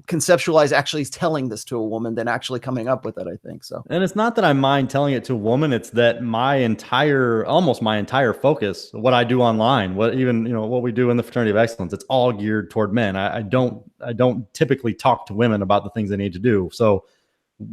conceptualize actually telling this to a woman than actually coming up with it, I think. So,
and it's not that I mind telling it to a woman. It's that almost my entire focus, what I do online, what we do in the Fraternity of Excellence, it's all geared toward men. I don't typically talk to women about the things they need to do. So,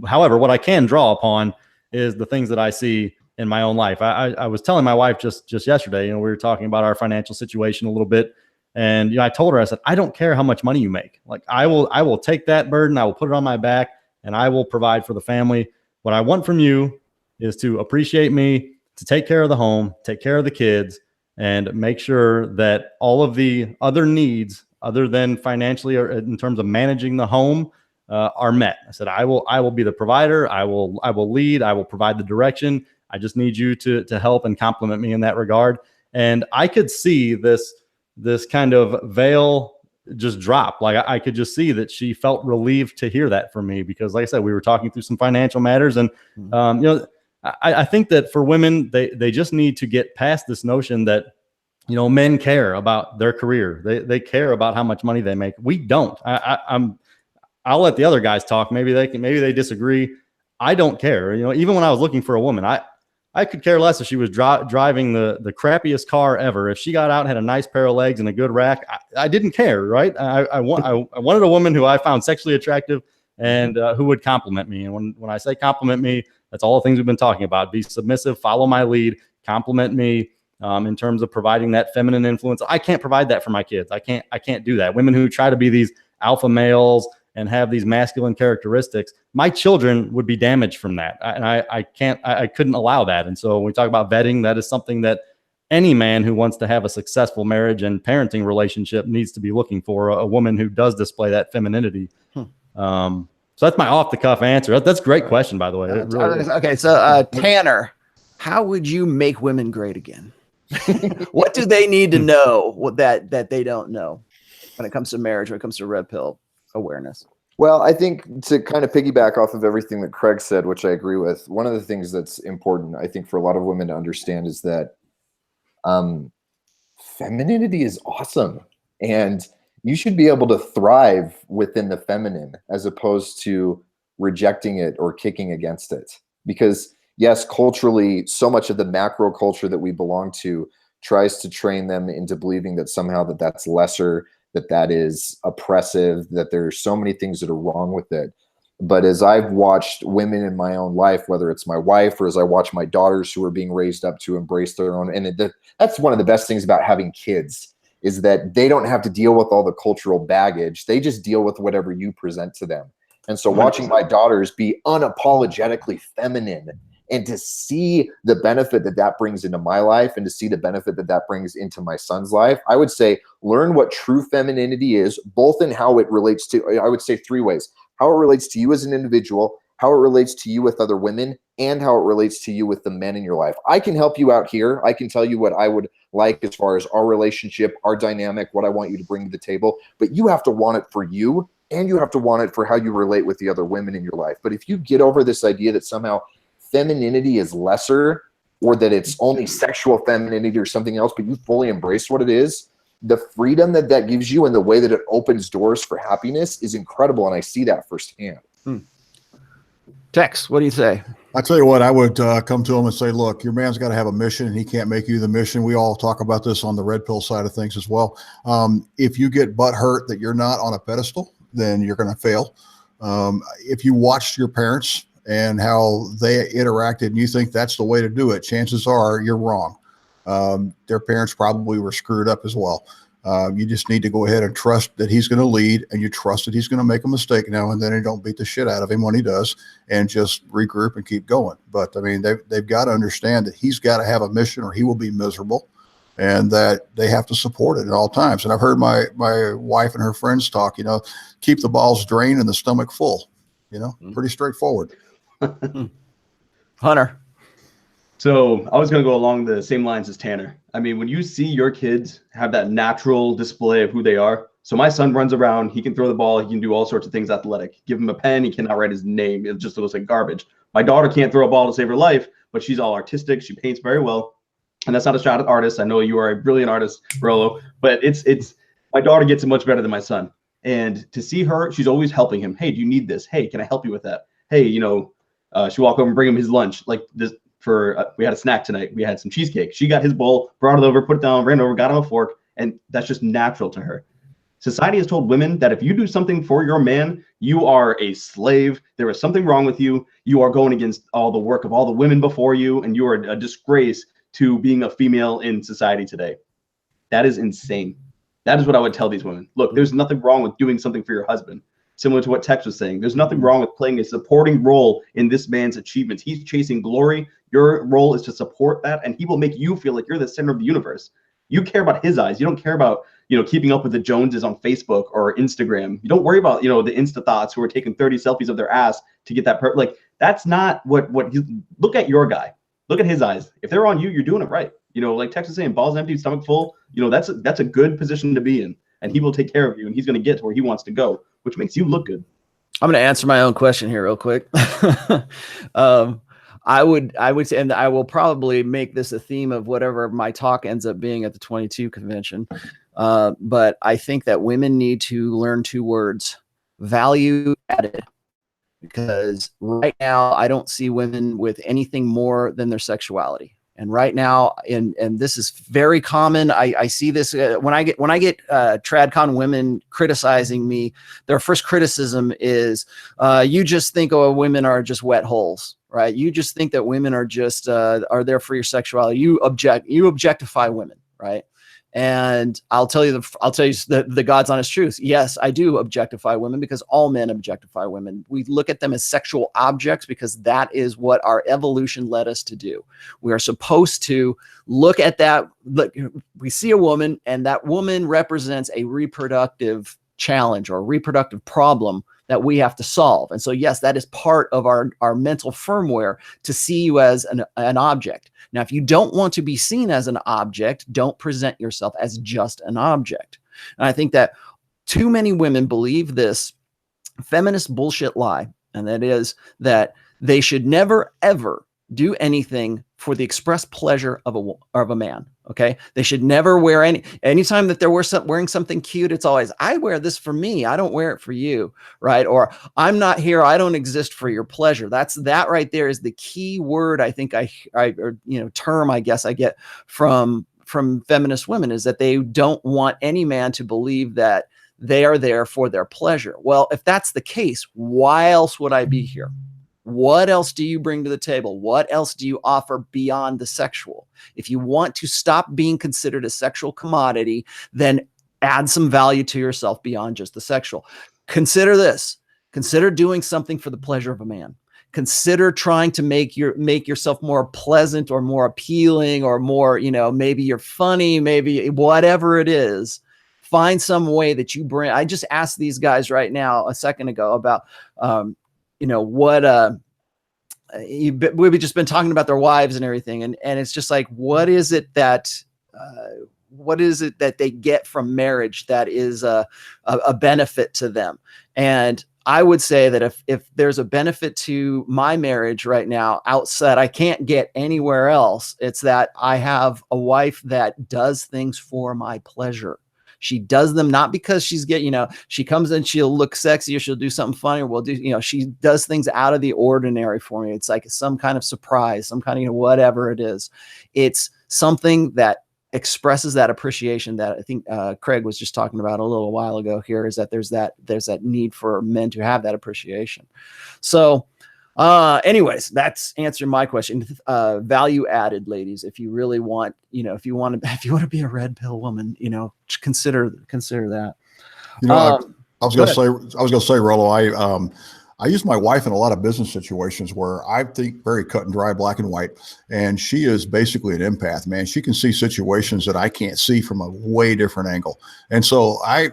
however, what I can draw upon is the things that I see in my own life. I was telling my wife just yesterday, we were talking about our financial situation a little bit. And I told her, I said, I don't care how much money you make. Like, I will take that burden, I will put it on my back, and I will provide for the family. What I want from you is to appreciate me, to take care of the home, take care of the kids, and make sure that all of the other needs, other than financially or in terms of managing the home, are met. I said, I will be the provider. I will lead. I will provide the direction. I just need you to help and compliment me in that regard. And I could see this kind of veil just drop. Like, I could just see that she felt relieved to hear that from me, because like I said, we were talking through some financial matters. And, I think that for women, they just need to get past this notion that, men care about their career. They care about how much money they make. We don't. I'll let the other guys talk. Maybe they disagree. I don't care. Even when I was looking for a woman, I could care less if she was driving the crappiest car ever. If she got out and had a nice pair of legs and a good rack, I didn't care, right? I wanted a woman who I found sexually attractive and who would compliment me. And when I say compliment me, that's all the things we've been talking about. Be submissive, follow my lead, compliment me in terms of providing that feminine influence. I can't provide that for my kids. I can't do that. Women who try to be these alpha males and have these masculine characteristics, my children would be damaged from that. And I couldn't allow that. And so when we talk about vetting, that is something that any man who wants to have a successful marriage and parenting relationship needs to be looking for, a woman who does display that femininity. So that's my off the cuff answer. That's a great question, by the way.
Okay. So Tanner, how would you make women great again? What do they need to know that they don't know when it comes to marriage, when it comes to red pill awareness?
Well, I think to kind of piggyback off of everything that Craig said, which I agree with, one of the things that's important, I think, for a lot of women to understand is that femininity is awesome. And you should be able to thrive within the feminine as opposed to rejecting it or kicking against it. Because yes, culturally, so much of the macro culture that we belong to tries to train them into believing that somehow that's lesser, that is oppressive, that there's so many things that are wrong with it. But as I've watched women in my own life, whether it's my wife or as I watch my daughters who are being raised up to embrace their own, and that's one of the best things about having kids, is that they don't have to deal with all the cultural baggage. They just deal with whatever you present to them. And so watching my daughters be unapologetically feminine, and to see the benefit that brings into my life and to see the benefit that brings into my son's life, I would say learn what true femininity is, both in how it relates to, I would say 3 ways: how it relates to you as an individual, how it relates to you with other women, and how it relates to you with the men in your life. I can help you out here. I can tell you what I would like as far as our relationship, our dynamic, what I want you to bring to the table, but you have to want it for you, and you have to want it for how you relate with the other women in your life. But if you get over this idea that somehow femininity is lesser, or that it's only sexual femininity or something else, but you fully embrace what it is, the freedom that that gives you and the way that it opens doors for happiness is incredible. And I see that firsthand.
Tex, what do you say?
I tell you what, I would come to him and say, look, your man's got to have a mission and he can't make you the mission. We all talk about this on the red pill side of things as well. If you get butt hurt that you're not on a pedestal, then you're going to fail. If you watched your parents and how they interacted and you think that's the way to do it, chances are you're wrong. Their parents probably were screwed up as well. You just need to go ahead and trust that he's going to lead, and you trust that he's going to make a mistake now and then, and don't beat the shit out of him when he does, and just regroup and keep going. But I mean, they've got to understand that he's got to have a mission or he will be miserable, and that they have to support it at all times. And I've heard my wife and her friends talk, you know, keep the balls drained and the stomach full, you know, pretty straightforward.
Hunter.
So I was going to go along the same lines as Tanner. I mean, when you see your kids have that natural display of who they are. So my son runs around, he can throw the ball, he can do all sorts of things athletic. Give him a pen, he cannot write his name. It just looks like garbage. My daughter can't throw a ball to save her life, but she's all artistic. She paints very well. And that's not a shot at artists. I know you are a brilliant artist, Rollo, but it's my daughter gets it much better than my son. And to see her, she's always helping him. Hey, do you need this? Hey, can I help you with that? Hey, you know, she walk over and bring him his lunch. Like this. We had a snack tonight. We had some cheesecake. She got his bowl, brought it over, put it down, ran over, got him a fork, and that's just natural to her. Society has told women that if you do something for your man, you are a slave. There is something wrong with you. You are going against all the work of all the women before you, and you are a disgrace to being a female in society today. That is insane. That is what I would tell these women. Look, there's nothing wrong with doing something for your husband. Similar to what Tex was saying, there's nothing wrong with playing a supporting role in this man's achievements. He's chasing glory. Your role is to support that, and he will make you feel like you're the center of the universe. You care about his eyes. You don't care about, you know, keeping up with the Joneses on Facebook or Instagram. You don't worry about, you know, the Insta thoughts who are taking 30 selfies of their ass to get that like that's not what look at your guy. Look at his eyes. If they're on you, you're doing it right. You know, like Tex was saying, balls empty, stomach full. You know, that's a good position to be in, and he will take care of you, and he's going to get to where he wants to go, which makes you look good.
I'm going to answer my own question here real quick. I would say, and I will probably make this a theme of whatever my talk ends up being at the 22 convention. But I think that women need to learn 2 words: value added. Because right now I don't see women with anything more than their sexuality. And right now, and this is very common. I see this when I get TradCon women criticizing me. Their first criticism is, "You just think women are just wet holes, right? You just think that women are just are there for your sexuality. You objectify women, right?" And I'll tell you the God's honest truth. Yes, I do objectify women because all men objectify women. We look at them as sexual objects because that is what our evolution led us to do. We are supposed to look at that. Look, we see a woman, and that woman represents a reproductive challenge or a reproductive problem that we have to solve. And so, yes, that is part of our mental firmware to see you as an object. Now, if you don't want to be seen as an object, don't present yourself as just an object. And I think that too many women believe this feminist bullshit lie, and that is that they should never, ever do anything for the express pleasure of a man. Okay. They should never wear anytime that they're wearing something cute. It's always, I wear this for me. I don't wear it for you. Right. Or I'm not here. I don't exist for your pleasure. That right there is the key word. I think term, I guess I get from feminist women is that they don't want any man to believe that they are there for their pleasure. Well, if that's the case, why else would I be here? What else do you bring to the table? What else do you offer beyond the sexual? If you want to stop being considered a sexual commodity, then add some value to yourself beyond just the sexual. Consider this. Consider doing something for the pleasure of a man. Consider trying to make yourself more pleasant or more appealing or more, maybe you're funny, maybe whatever it is. Find some way that you bring. I just asked these guys right now a second ago about, we've just been talking about their wives and everything. And it's just like, what is it that they get from marriage that is a benefit to them? And I would say that if there's a benefit to my marriage right now outside, I can't get anywhere else. It's that I have a wife that does things for my pleasure. She does them not because she's she comes in, she'll look sexy or she'll do something funny, or we'll do, she does things out of the ordinary for me. It's like some kind of surprise, some kind of, whatever it is. It's something that expresses that appreciation that I think Craig was just talking about a little while ago here, is that there's that need for men to have that appreciation. So anyways, that's answering my question. Value added, ladies, if you really want, if you want to be a red pill woman, consider that.
I was going to say, Rollo, I use my wife in a lot of business situations where I think very cut and dry, black and white. And she is basically an empath, man. She can see situations that I can't see from a way different angle. And so I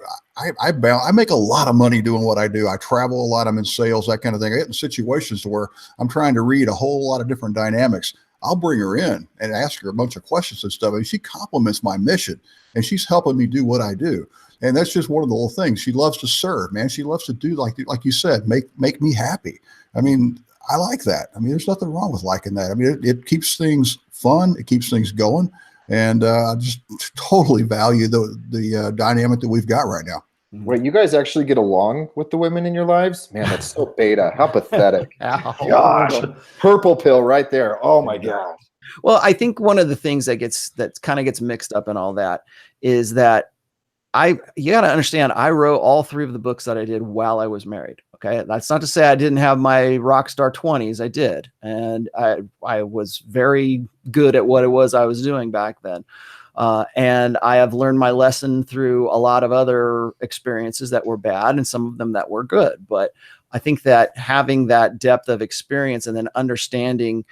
make a lot of money doing what I do. I travel a lot. I'm in sales, that kind of thing. I get in situations where I'm trying to read a whole lot of different dynamics. I'll bring her in and ask her a bunch of questions and stuff. And she compliments my mission, and she's helping me do what I do. And that's just one of the little things. She loves to serve, man. She loves to do, like you said, make me happy. I mean, I like that. I mean, there's nothing wrong with liking that. I mean, it keeps things fun. It keeps things going. And I just totally value the dynamic that we've got right now.
Wait, you guys actually get along with the women in your lives? Man, that's so beta. How pathetic. Gosh, purple pill right there. Oh my gosh.
Well, I think one of the things that kind of gets mixed up in all that is that you got to understand, I wrote all 3 of the books that I did while I was married. Okay. That's not to say I didn't have my rock star 20s. I did. And I was very good at what it was I was doing back then. And I have learned my lesson through a lot of other experiences that were bad and some of them that were good. But I think that having that depth of experience and then understanding,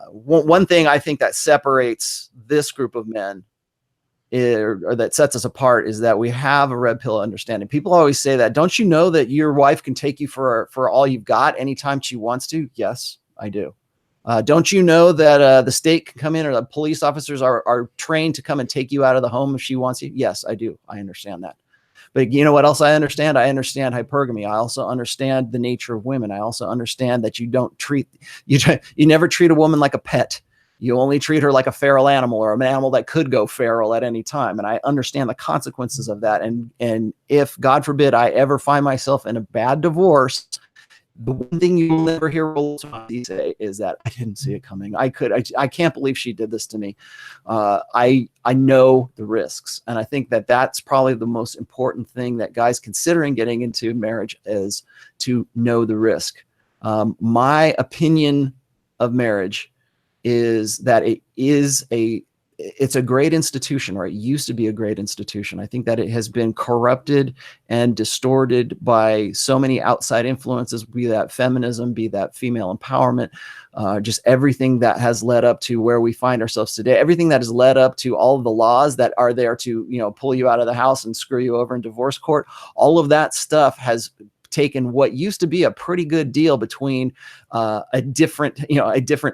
one thing I think that separates this group of men or that sets us apart is that we have a red pill understanding. People always say that, don't you know that your wife can take you for all you've got anytime she wants to? Yes, I do. Don't you know that the state can come in, or the police officers are trained to come and take you out of the home if she wants you? Yes, I do. I understand that. But you know what else I understand? I understand hypergamy. I also understand the nature of women. I also understand that you never treat a woman like a pet. You only treat her like a feral animal, or an animal that could go feral at any time. And I understand the consequences of that. And if, God forbid, I ever find myself in a bad divorce, the one thing you'll never hear Rollo say is that I didn't see it coming. I can't believe she did this to me. I know the risks. And I think that that's probably the most important thing that guys considering getting into marriage is to know the risk. My opinion of marriage is that it's a great institution, or it used to be a great institution. I think that it has been corrupted and distorted by so many outside influences, be that feminism, be that female empowerment, just everything that has led up to where we find ourselves today, everything that has led up to all of the laws that are there to, pull you out of the house and screw you over in divorce court. All of that stuff has taken what used to be a pretty good deal between a different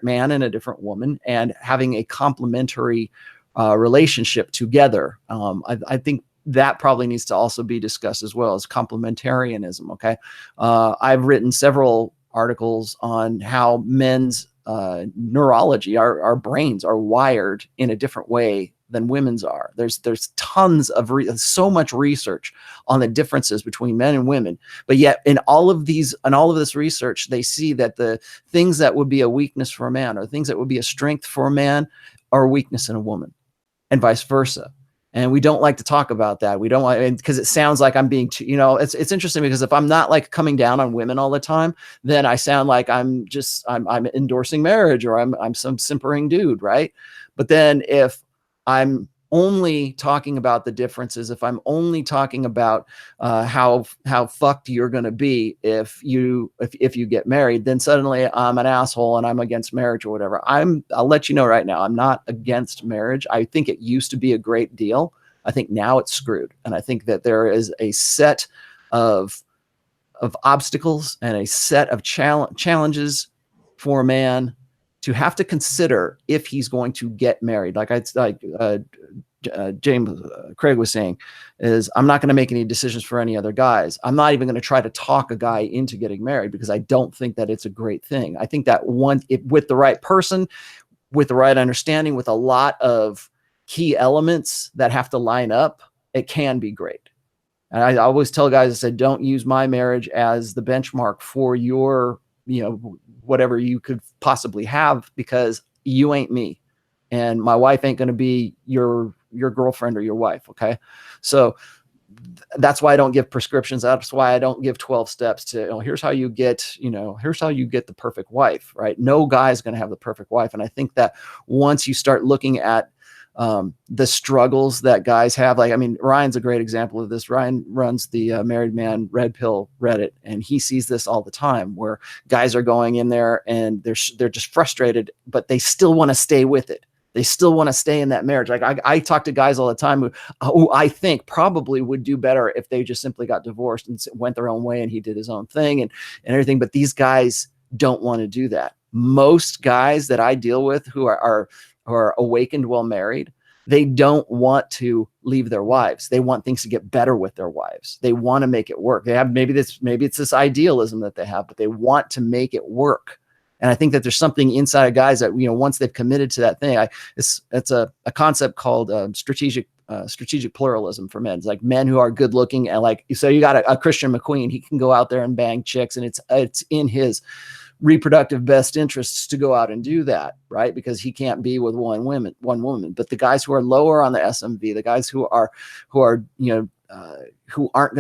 man and a different woman, and having a complementary relationship together. I think that probably needs to also be discussed as well as complementarianism. Okay. I've written several articles on how men's neurology, our brains are wired in a different way than women's are. There's tons of so much research on the differences between men and women, but yet in all of this research, they see that the things that would be a weakness for a man, or things that would be a strength for a man, are a weakness in a woman, and vice versa. And we don't like to talk about that. We don't like, because it sounds like I'm being too, it's interesting, because if I'm not like coming down on women all the time, then I sound like I'm endorsing marriage, or I'm some simpering dude. Right. But then if I'm only talking about the differences, if I'm only talking about how fucked you're going to be if you get married, then suddenly I'm an asshole and I'm against marriage or whatever. I'll let you know right now, I'm not against marriage. I think it used to be a great deal. I think now it's screwed. And I think that there is a set of obstacles and a set of challenges for a man to have to consider if he's going to get married. James Craig was saying, is I'm not going to make any decisions for any other guys. I'm not even going to try to talk a guy into getting married, because I don't think that it's a great thing. I think that with the right person, with the right understanding, with a lot of key elements that have to line up, it can be great. And I always tell guys, I said, don't use my marriage as the benchmark for your, whatever you could possibly have, because you ain't me, and my wife ain't going to be your girlfriend or your wife. Okay. So that's why I don't give prescriptions. That's why I don't give 12 steps to, here's how you get, here's how you get the perfect wife, right? No guy's going to have the perfect wife. And I think that once you start looking at the struggles that guys have, like, I mean, Ryan's a great example of this. Ryan runs the Married Man Red Pill Reddit, and he sees this all the time, where guys are going in there and they're just frustrated, but they still want to stay with it. They still want to stay in that marriage. Like I talk to guys all the time who I think probably would do better if they just simply got divorced and went their own way and he did his own thing and everything. But these guys don't want to do that. Most guys that I deal with who are awakened while married, they don't want to leave their wives. They want things to get better with their wives. They want to make it work. They have maybe it's this idealism that they have, but they want to make it work. And I think that there's something inside of guys that, once they've committed to that thing, it's a concept called strategic pluralism for men. It's like men who are good looking, and like, so you got a Christian McQueen, he can go out there and bang chicks, and it's in his reproductive best interests to go out and do that, right? Because he can't be with one woman. But the guys who are lower on the SMV, the guys who aren't going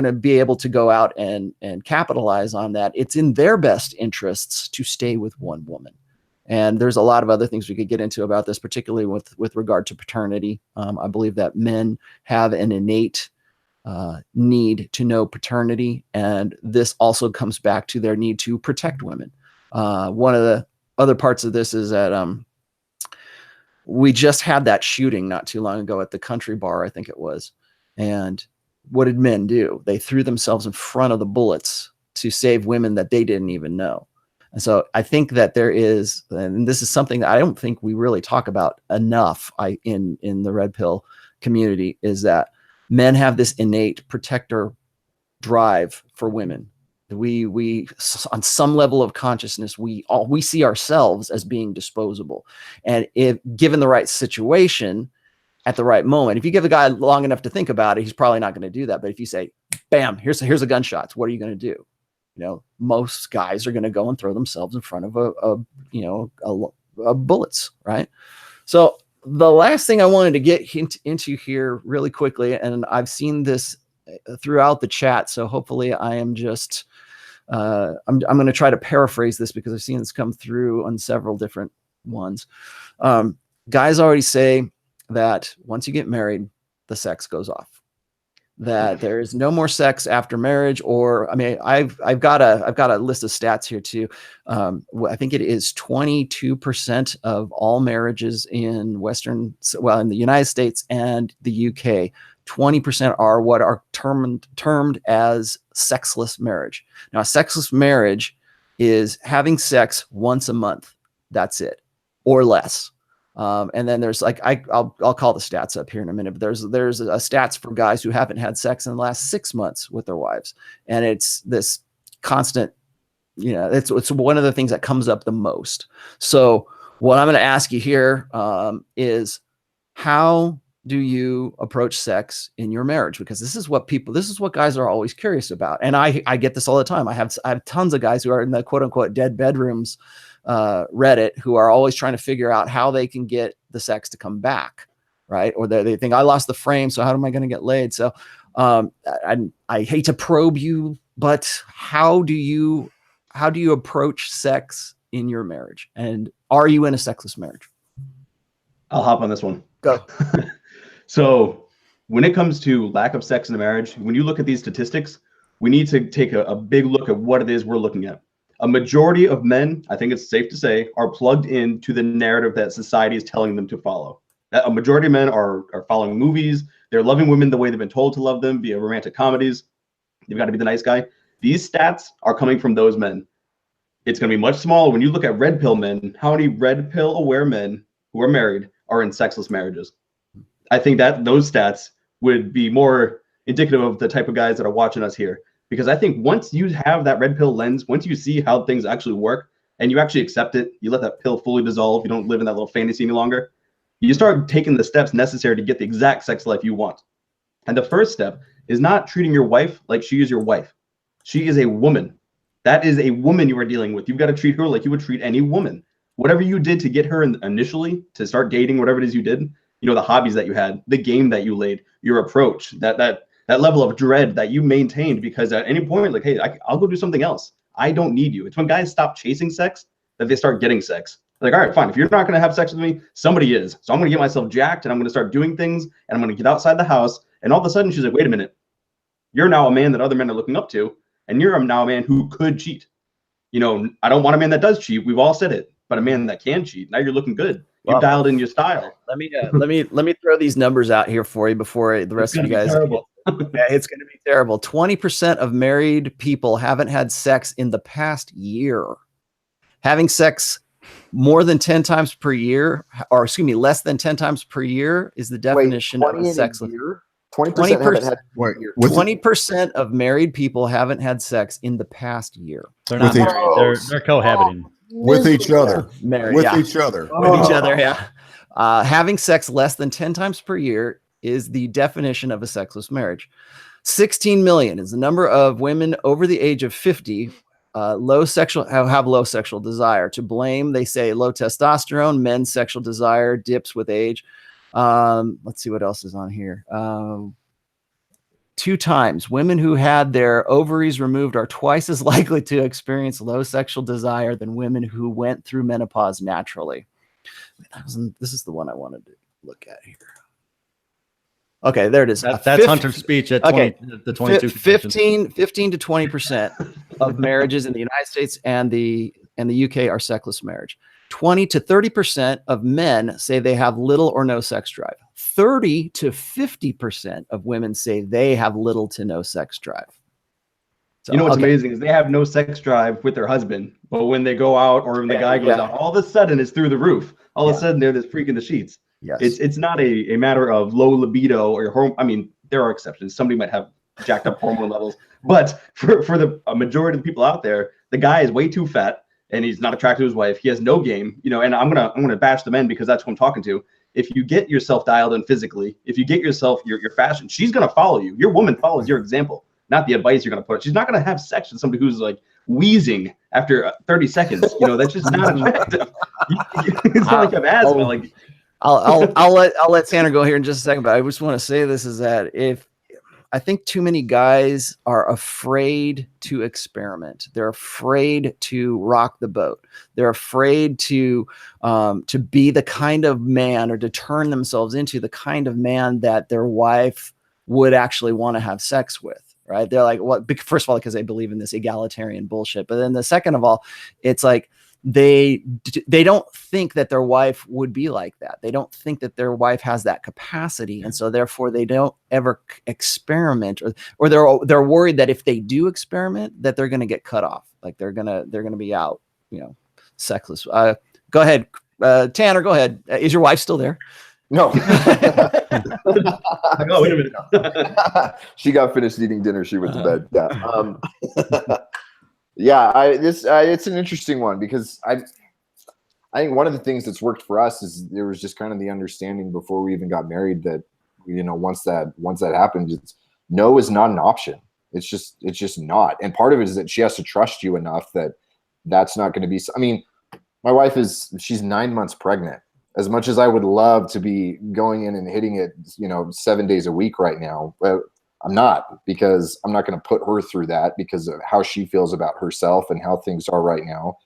to be able to go out and capitalize on that, it's in their best interests to stay with one woman. And there's a lot of other things we could get into about this, particularly with regard to paternity. I believe that men have an innate need to know paternity, and this also comes back to their need to protect women. One of the other parts of this is that we just had that shooting not too long ago at the country bar, I think it was. And what did men do? They threw themselves in front of the bullets to save women that they didn't even know. And so I think that there is, and this is something that I don't think we really talk about enough in the Red Pill community, is that men have this innate protector drive for women. We on some level of consciousness, we see ourselves as being disposable. And if given the right situation at the right moment, if you give a guy long enough to think about it, he's probably not going to do that. But if you say, bam, here's a gunshot, what are you going to do? Most guys are going to go and throw themselves in front of a bullets, right? So the last thing I wanted to get into here really quickly, and I've seen this throughout the chat, so hopefully I am just I'm going to try to paraphrase this because I've seen this come through on several different ones. Guys already say that once you get married, the sex goes off, that there is no more sex after marriage. Or, I mean, I've got a list of stats here too. I think it is 22% of all marriages in in the United States and the UK, 20% are what are termed as sexless marriage. Now, a sexless marriage is having sex once a month. That's it, or less. And then there's like, I'll call the stats up here in a minute, but there's a stats for guys who haven't had sex in the last 6 months with their wives. And it's this constant, it's one of the things that comes up the most. So what I'm going to ask you here is, how do you approach sex in your marriage? Because this is what guys are always curious about. And I get this all the time. I have tons of guys who are in the quote unquote dead bedrooms Reddit, who are always trying to figure out how they can get the sex to come back, right? Or they think, I lost the frame, so how am I going to get laid? So I hate to probe you, but how do you approach sex in your marriage? And are you in a sexless marriage?
I'll hop on this one.
Go.
So when it comes to lack of sex in a marriage, when you look at these statistics, we need to take a big look at what it is we're looking at. A majority of men, I think it's safe to say, are plugged into the narrative that society is telling them to follow. A majority of men are following movies. They're loving women the way they've been told to love them via romantic comedies. You've got to be the nice guy. These stats are coming from those men. It's going to be much smaller when you look at red pill men. How many red pill aware men who are married are in sexless marriages? I think that those stats would be more indicative of the type of guys that are watching us here. Because I think once you have that red pill lens, once you see how things actually work and you actually accept it, you let that pill fully dissolve, you don't live in that little fantasy any longer, you start taking the steps necessary to get the exact sex life you want. And the first step is not treating your wife like she is your wife. She is a woman. That is a woman you are dealing with. You've got to treat her like you would treat any woman. Whatever you did to get her initially to start dating, whatever it is you did, you know, the hobbies that you had, the game that you laid, your approach, that level of dread that you maintained, because at any point, like, hey, I'll go do something else. I don't need you. It's when guys stop chasing sex that they start getting sex. Like, all right, fine. If you're not going to have sex with me, somebody is. So I'm going to get myself jacked and I'm going to start doing things and I'm going to get outside the house. And all of a sudden she's like, wait a minute. You're now a man that other men are looking up to. And you're now a man who could cheat. You know, I don't want a man that does cheat. We've all said it. But a man that can cheat. Now you're looking good. You've dialed in your style.
Let me throw these numbers out here for you before the rest of you guys. Yeah, it's going to be terrible. 20% of married people haven't had sex in the past year. Having sex more than 10 times per year, or excuse me, less than 10 times per year is the definition of a sex.
20% haven't had.
20% of married people haven't had sex in the past year.
They're not married. They're cohabiting.
With each other.
Married,
With
yeah.
each other.
With each other, yeah. Having sex less than 10 times per year is the definition of a sexless marriage. 16 million is the number of women over the age of 50 have low sexual desire. To blame, they say low testosterone, men's sexual desire dips with age. Let's see what else is on here. 2 times women who had their ovaries removed are twice as likely to experience low sexual desire than women who went through menopause naturally. This is the one I wanted to look at here. Okay, there it is.
That's Hunter's speech at 20, the 22.
15 to 20% of marriages in the United States and the UK are sexless marriage. 20 to 30% of men say they have little or no sex drive. 30 to 50% of women say they have little to no sex drive. So,
you know what's amazing is they have no sex drive with their husband, but when they go out or when the guy goes out, all of a sudden it's through the roof. All of a sudden they're this freak in the sheets.
Yes.
It's not a matter of low libido or your hormone. I mean, there are exceptions. Somebody might have jacked up hormone levels, but for the majority of the people out there, the guy is way too fat and he's not attracted to his wife. He has no game, you know. And I'm gonna bash the men because that's who I'm talking to. If you get yourself dialed in physically, if you get yourself your fashion, she's gonna follow you. Your woman follows your example, not the advice you're gonna put. She's not gonna have sex with somebody who's like wheezing after 30 seconds. You know, that's just not attractive. It's not like you have asthma. Like,
I'll let Tanner go here in just a second, but I just want to say this is that I think too many guys are afraid to experiment. They're afraid to rock the boat. They're afraid to be the kind of man or to turn themselves into the kind of man that their wife would actually want to have sex with. Right? They're like, what? First of all, because they believe in this egalitarian bullshit. But then the second of all, it's like they don't think that their wife would be like that. They don't think that their wife has that capacity, and so therefore they don't ever experiment, or they're worried that if they do experiment, that they're going to get cut off, like they're gonna be out, you know, sexless. Go ahead, Tanner. Go ahead. Is your wife still there?
No.
Oh, wait a minute.
She got finished eating dinner. She went to bed. Yeah. Yeah, it's an interesting one because I think one of the things that's worked for us is there was just kind of the understanding before we even got married that, you know, once that happened, no is not an option. It's just not. And part of it is that she has to trust you enough that that's not going to be. I mean, my wife she's 9 months pregnant. As much as I would love to be going in and hitting it, you know, 7 days a week right now, but I'm not, because I'm not going to put her through that because of how she feels about herself and how things are right now.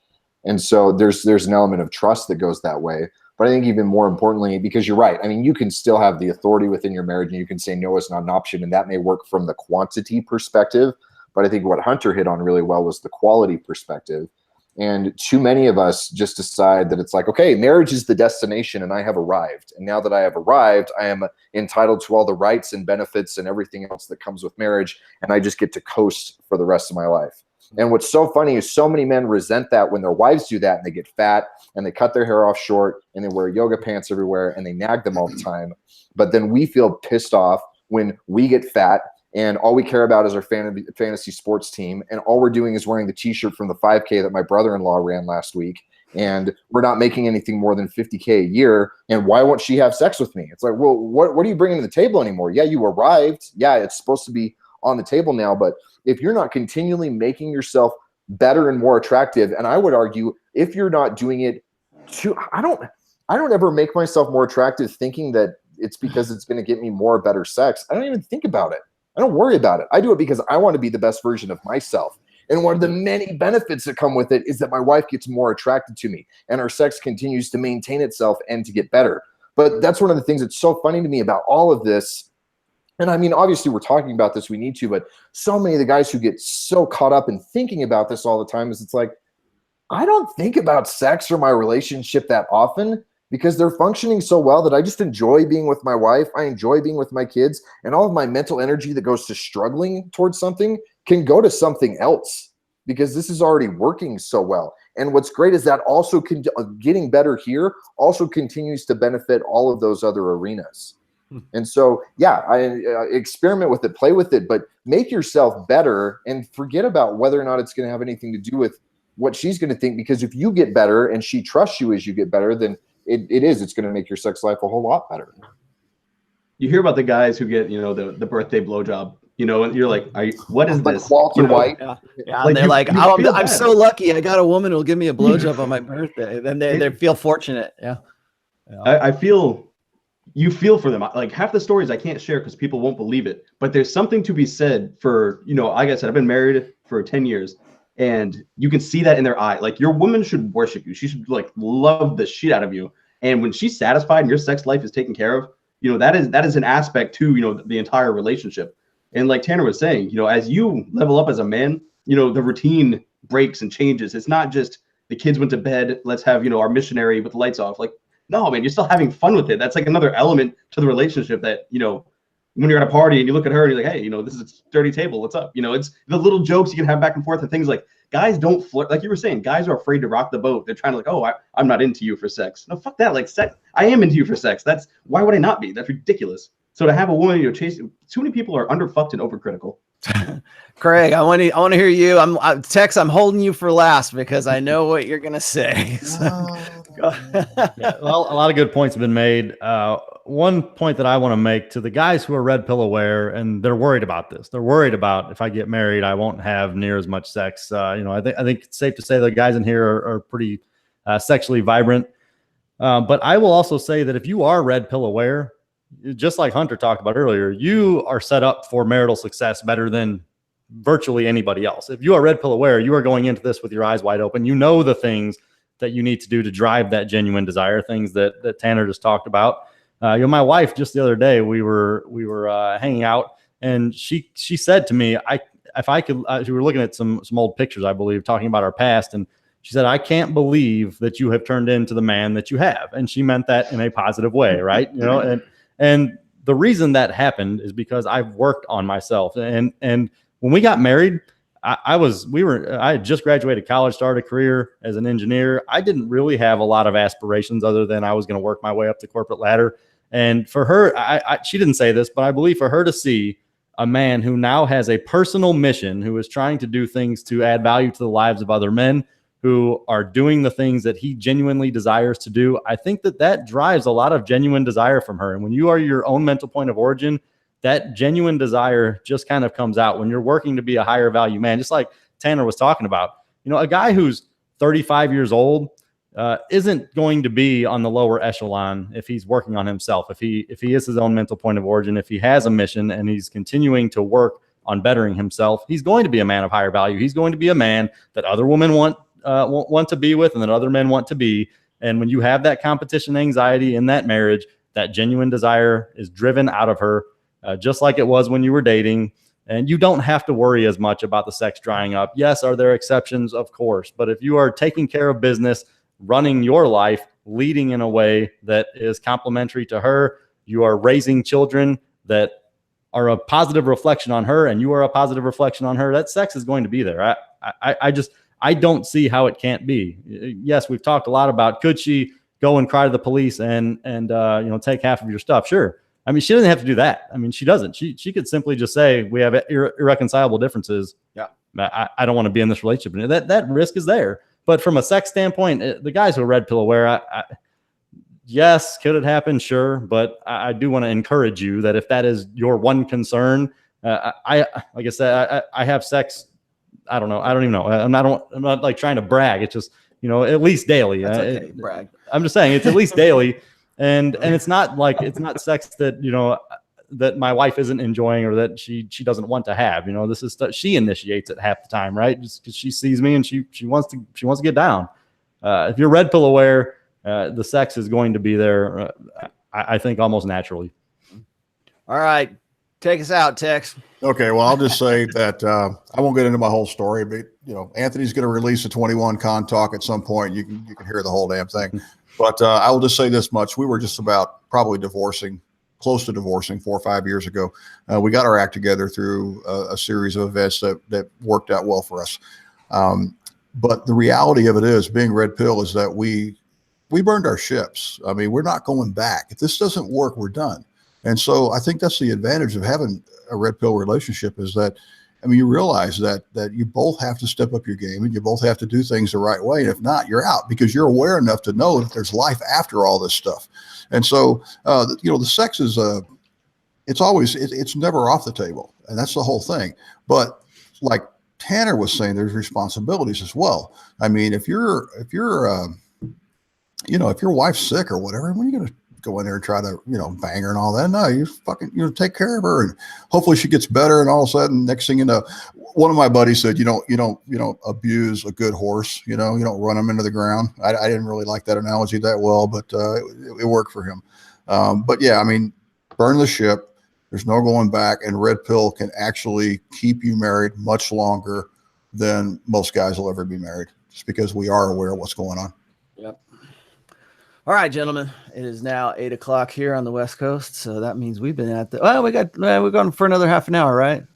And so there's an element of trust that goes that way. But I think even more importantly, because you're right, I mean, you can still have the authority within your marriage and you can say no is not an option, and that may work from the quantity perspective. But I think what Hunter hit on really well was the quality perspective. And too many of us just decide that it's like, okay, marriage is the destination and I have arrived. And now that I have arrived, I am entitled to all the rights and benefits and everything else that comes with marriage. And I just get to coast for the rest of my life. And what's so funny is so many men resent that when their wives do that and they get fat and they cut their hair off short and they wear yoga pants everywhere and they nag them all the time. But then we feel pissed off when we get fat and all we care about is our fantasy sports team. And all we're doing is wearing the t-shirt from the 5K that my brother-in-law ran last week. and we're not making anything more than $50K a year. And why won't she have sex with me? It's like, well, what are you bringing to the table anymore? Yeah, you arrived. Yeah, it's supposed to be on the table now. But if you're not continually making yourself better and more attractive, and I would argue if you're not doing it I don't ever make myself more attractive thinking that it's because it's going to get me more better sex. I don't even think about it. I don't worry about it. I do it because I want to be the best version of myself. And one of the many benefits that come with it is that my wife gets more attracted to me and our sex continues to maintain itself and to get better. But that's one of the things that's so funny to me about all of this. And I mean, obviously we're talking about this, we need to, but so many of the guys who get so caught up in thinking about this all the time is it's like, I don't think about sex or my relationship that often because they're functioning so well that I just enjoy being with my wife. I enjoy being with my kids, and all of my mental energy that goes to struggling towards something can go to something else because this is already working so well. And what's great is that also getting better here also continues to benefit all of those other arenas. And so, yeah, I experiment with it, play with it, but make yourself better and forget about whether or not it's going to have anything to do with what she's going to think, because if you get better and she trusts you as you get better, then it's going to make your sex life a whole lot better.
You hear about the guys who get, the birthday blowjob, and you're like, what is this?
Walter White.
Yeah. Like, they're like, I'm so lucky. I got a woman who'll give me a blowjob on my birthday. Then they feel fortunate. Yeah.
I feel, you feel for them. Like half the stories I can't share because people won't believe it, but there's something to be said for, like I said, I've been married for 10 years. And you can see that in their eye. Like, your woman should worship you. She should love the shit out of you. And when she's satisfied and your sex life is taken care of, that is an aspect to, the entire relationship. And like Tanner was saying, as you level up as a man, the routine breaks and changes. It's not just the kids went to bed, let's have, our missionary with the lights off. Like, no, man, you're still having fun with it. That's like another element to the relationship that, when you're at a party and you look at her and you're like, hey, this is a dirty table. What's up? It's the little jokes you can have back and forth and things like guys don't flirt. Like you were saying, guys are afraid to rock the boat. They're trying to I'm not into you for sex. No, fuck that. Like sex, I am into you for sex. Why would I not be? That's ridiculous. So to have a woman, chase, too many people are underfucked and overcritical.
Craig, I want to hear you. Tex, I'm holding you for last because I know what you're gonna say.
Yeah, well, a lot of good points have been made. One point that I want to make to the guys who are red pill aware and they're worried about this. They're worried about if I get married, I won't have near as much sex. I think it's safe to say the guys in here are pretty sexually vibrant. But I will also say that if you are red pill aware, just like Hunter talked about earlier, you are set up for marital success better than virtually anybody else. If you are red pill aware, you are going into this with your eyes wide open. You know the things that you need to do to drive that genuine desire, things that Tanner just talked about. My wife, just the other day, we were hanging out, and she said to me, if I could, we were looking at some old pictures, I believe, talking about our past, and she said, I can't believe that you have turned into the man that you have. And she meant that in a positive way, right? And the reason that happened is because I've worked on myself. And when we got married, I had just graduated college, started a career as an engineer. I didn't really have a lot of aspirations other than I was going to work my way up the corporate ladder. And for her, she didn't say this, but I believe for her to see a man who now has a personal mission, who is trying to do things to add value to the lives of other men, who are doing the things that he genuinely desires to do, I think that drives a lot of genuine desire from her. And when you are your own mental point of origin, that genuine desire just kind of comes out when you're working to be a higher value man. Just like Tanner was talking about, a guy who's 35 years old isn't going to be on the lower echelon if he's working on himself. If he is his own mental point of origin, if he has a mission and he's continuing to work on bettering himself, he's going to be a man of higher value. He's going to be a man that other women want to be with and that other men want to be. And when you have that competition anxiety in that marriage, that genuine desire is driven out of her, just like it was when you were dating. And you don't have to worry as much about the sex drying up. Yes, are there exceptions? Of course. But if you are taking care of business, running your life, leading in a way that is complementary to her, you are raising children that are a positive reflection on her, and you are a positive reflection on her, that sex is going to be there. I don't see how it can't be. Yes, we've talked a lot about, could she go and cry to the police and take half of your stuff? Sure. I mean, she doesn't have to do that. I mean, she doesn't. She could simply just say, we have irreconcilable differences.
Yeah.
I don't want to be in this relationship. And that risk is there. But from a sex standpoint, the guys who are red pill aware, yes, could it happen? Sure. But I do want to encourage you that if that is your one concern, like I said, I have sex. I don't know. I don't even know. I'm not like trying to brag. It's just, at least daily.
That's okay. Brag.
I'm just saying it's at least daily. And it's not sex that, that my wife isn't enjoying or that she doesn't want to have. This is stuff she initiates it half the time, right? Just because she sees me and she wants to get down. If you're red pill aware, the sex is going to be there. I think almost naturally.
All right, take us out, Tex.
Okay, well, I'll just say that I won't get into my whole story, but Anthony's going to release a 21 con talk at some point. You can hear the whole damn thing. But I will just say this much: we were just about probably close to divorcing 4 or 5 years ago. We got our act together through a series of events that worked out well for us. But the reality of it is, being red pill, is that we burned our ships. I mean, we're not going back. If this doesn't work, we're done. And so I think that's the advantage of having a red pill relationship, is that, you realize that you both have to step up your game and you both have to do things the right way. And if not, you're out, because you're aware enough to know that there's life after all this stuff. And so, the sex is, it's never off the table. And that's the whole thing. But like Tanner was saying, there's responsibilities as well. I mean, if your wife's sick or whatever, when are you going to go in there and try to, bang her and all that? No, you fucking, take care of her, and hopefully she gets better. And all of a sudden, next thing you know, one of my buddies said, you don't abuse a good horse. You don't run him into the ground. I didn't really like that analogy that well, but it worked for him. But yeah, burn the ship. There's no going back, and red pill can actually keep you married much longer than most guys will ever be married, just because we are aware of what's going on.
Yep. All right, gentlemen, it is now 8 o'clock here on the West Coast. So that means we've been we're going for another half an hour, right? I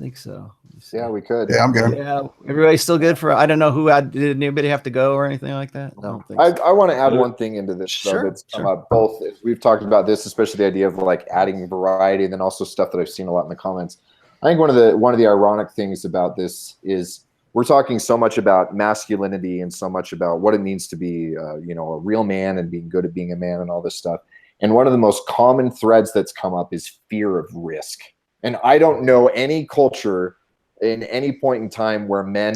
think so.
Yeah, we could.
Yeah, I'm good.
Yeah, everybody's still good for, I don't know did anybody have to go or anything like that? I don't think so.
I want to add one thing into this.
Sure,
that's come up. Both, we've talked about this, especially the idea of like adding variety, and then also stuff that I've seen a lot in the comments. I think one of the ironic things about this is we're talking so much about masculinity and so much about what it means to be, a real man and being good at being a man and all this stuff. And one of the most common threads that's come up is fear of risk. And I don't know any culture in any point in time where men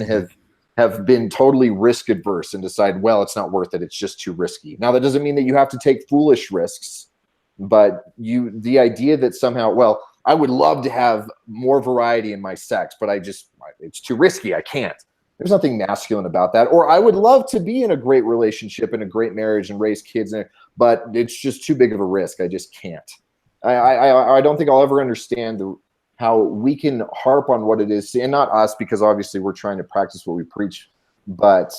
have been totally risk adverse and decide, well, it's not worth it. It's just too risky. Now, that doesn't mean that you have to take foolish risks, but the idea that somehow, well, I would love to have more variety in my sex, but it's too risky. I can't. There's nothing masculine about that. Or I would love to be in a great relationship and a great marriage and raise kids, but it's just too big of a risk. I just can't. I don't think I'll ever understand how we can harp on what it is, and not us, because obviously we're trying to practice what we preach, but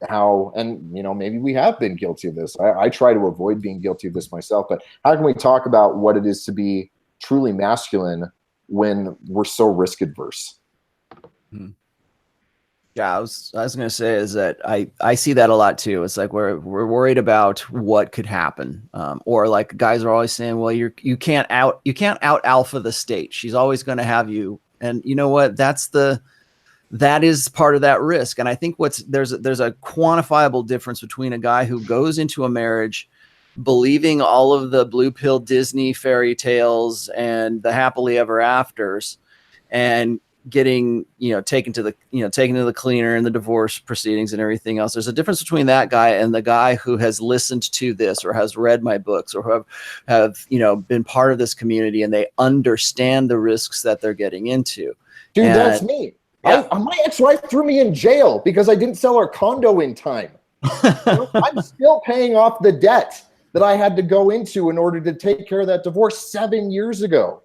how, and maybe we have been guilty of this. I try to avoid being guilty of this myself, but how can we talk about what it is to be truly masculine when we're so risk adverse?
Yeah, I was going to say is that I see that a lot too. It's like we're worried about what could happen, or like guys are always saying, well, you can't out alpha the state. She's always going to have you, and you know what? That is part of that risk. And I think there's a quantifiable difference between a guy who goes into a marriage believing all of the blue pill Disney fairy tales and the happily ever afters, and getting taken to the cleaner and the divorce proceedings and everything else. There's a difference between that guy and the guy who has listened to this or has read my books or have been part of this community, and they understand the risks that they're getting into.
Dude, that's me. Yeah. My ex-wife threw me in jail because I didn't sell our condo in time. I'm still paying off the debt that I had to go into in order to take care of that divorce 7 years ago.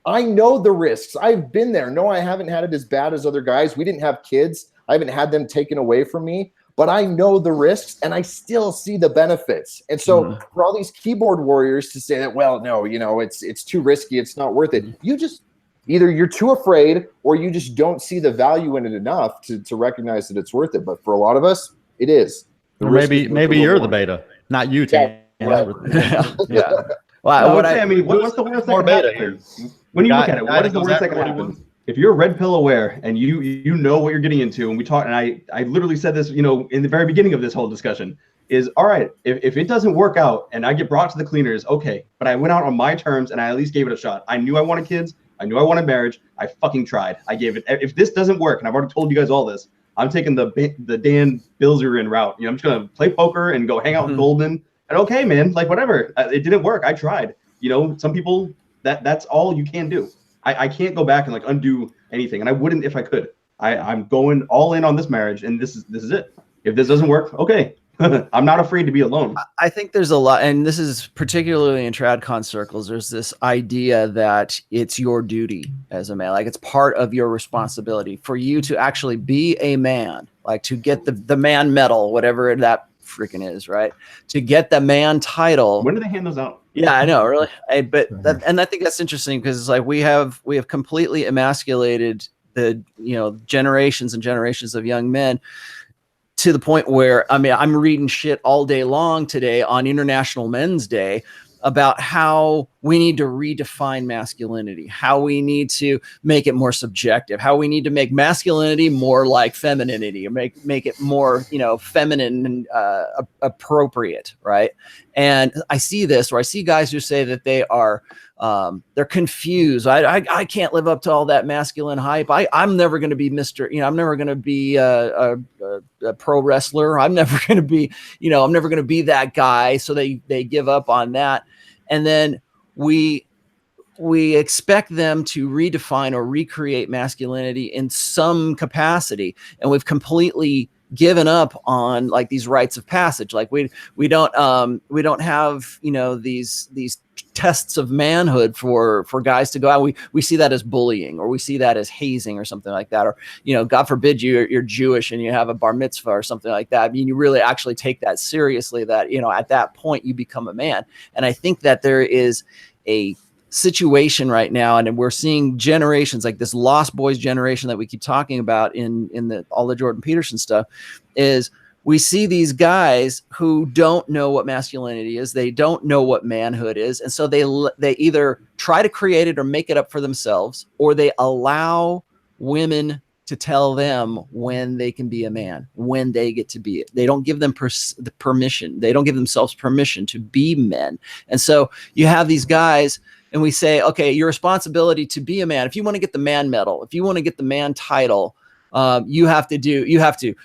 I know the risks. I've been there. No, I haven't had it as bad as other guys. We didn't have kids. I haven't had them taken away from me, but I know the risks and I still see the benefits. And so for all these keyboard warriors to say that, well, no, it's too risky, it's not worth it. You just, either you're too afraid or you just don't see the value in it enough to recognize that it's worth it. But for a lot of us, it is.
Or maybe you're the beta, not you, Tim.
Right.
Yeah. Well,
what's the worst that can happen? When you look at it, what is the worst that can happen? if you're red pill aware and you know what you're getting into, and we talked, and I literally said this, in the very beginning of this whole discussion, is all right, if it doesn't work out and I get brought to the cleaners, okay, but I went out on my terms and I at least gave it a shot. I knew I wanted kids. I knew I wanted marriage. I fucking tried. I gave it. If this doesn't work, and I've already told you guys all this, I'm taking the Dan Bilzerian route. I'm just gonna play poker and go hang out with Goldman. And okay, man, like whatever. It didn't work. I tried. Some people that's all you can do. I can't go back and like undo anything, and I wouldn't if I could. I'm going all in on this marriage, and this is it. If this doesn't work, okay. I'm not afraid to be alone.
I think there's a lot, and this is particularly in TradCon circles, there's this idea that it's your duty as a man, like it's part of your responsibility for you to actually be a man, like to get the man medal, whatever that freaking is, right? To get the man title.
When do they hand those out?
Yeah, I know, really. And I think that's interesting because it's like we have completely emasculated the generations and generations of young men to the point where, I mean, I'm reading shit all day long today on International Men's Day about how we need to redefine masculinity, how we need to make it more subjective, how we need to make masculinity more like femininity, or make it more, feminine and appropriate, right? And I see this, where I see guys who say that they are they're confused. I can't live up to all that masculine hype. I'm never going to be Mr. I'm never going to be a pro wrestler. I'm never going to be, I'm never going to be that guy. So they give up on that. And then we expect them to redefine or recreate masculinity in some capacity. And we've completely given up on like these rites of passage. Like we don't have, these tests of manhood for guys to go out. We see that as bullying, or we see that as hazing or something like that. Or, God forbid you're Jewish and you have a bar mitzvah or something like that. I mean, you really actually take that seriously, that, at that point you become a man. And I think that there is a situation right now, and we're seeing generations like this Lost Boys generation that we keep talking about in all the Jordan Peterson stuff, is we see these guys who don't know what masculinity is. They don't know what manhood is. And so they either try to create it or make it up for themselves, or they allow women to tell them when they can be a man, when they get to be it. They don't give them the permission. They don't give themselves permission to be men. And so you have these guys, and we say, okay, your responsibility to be a man, if you want to get the man medal, if you want to get the man title, you have to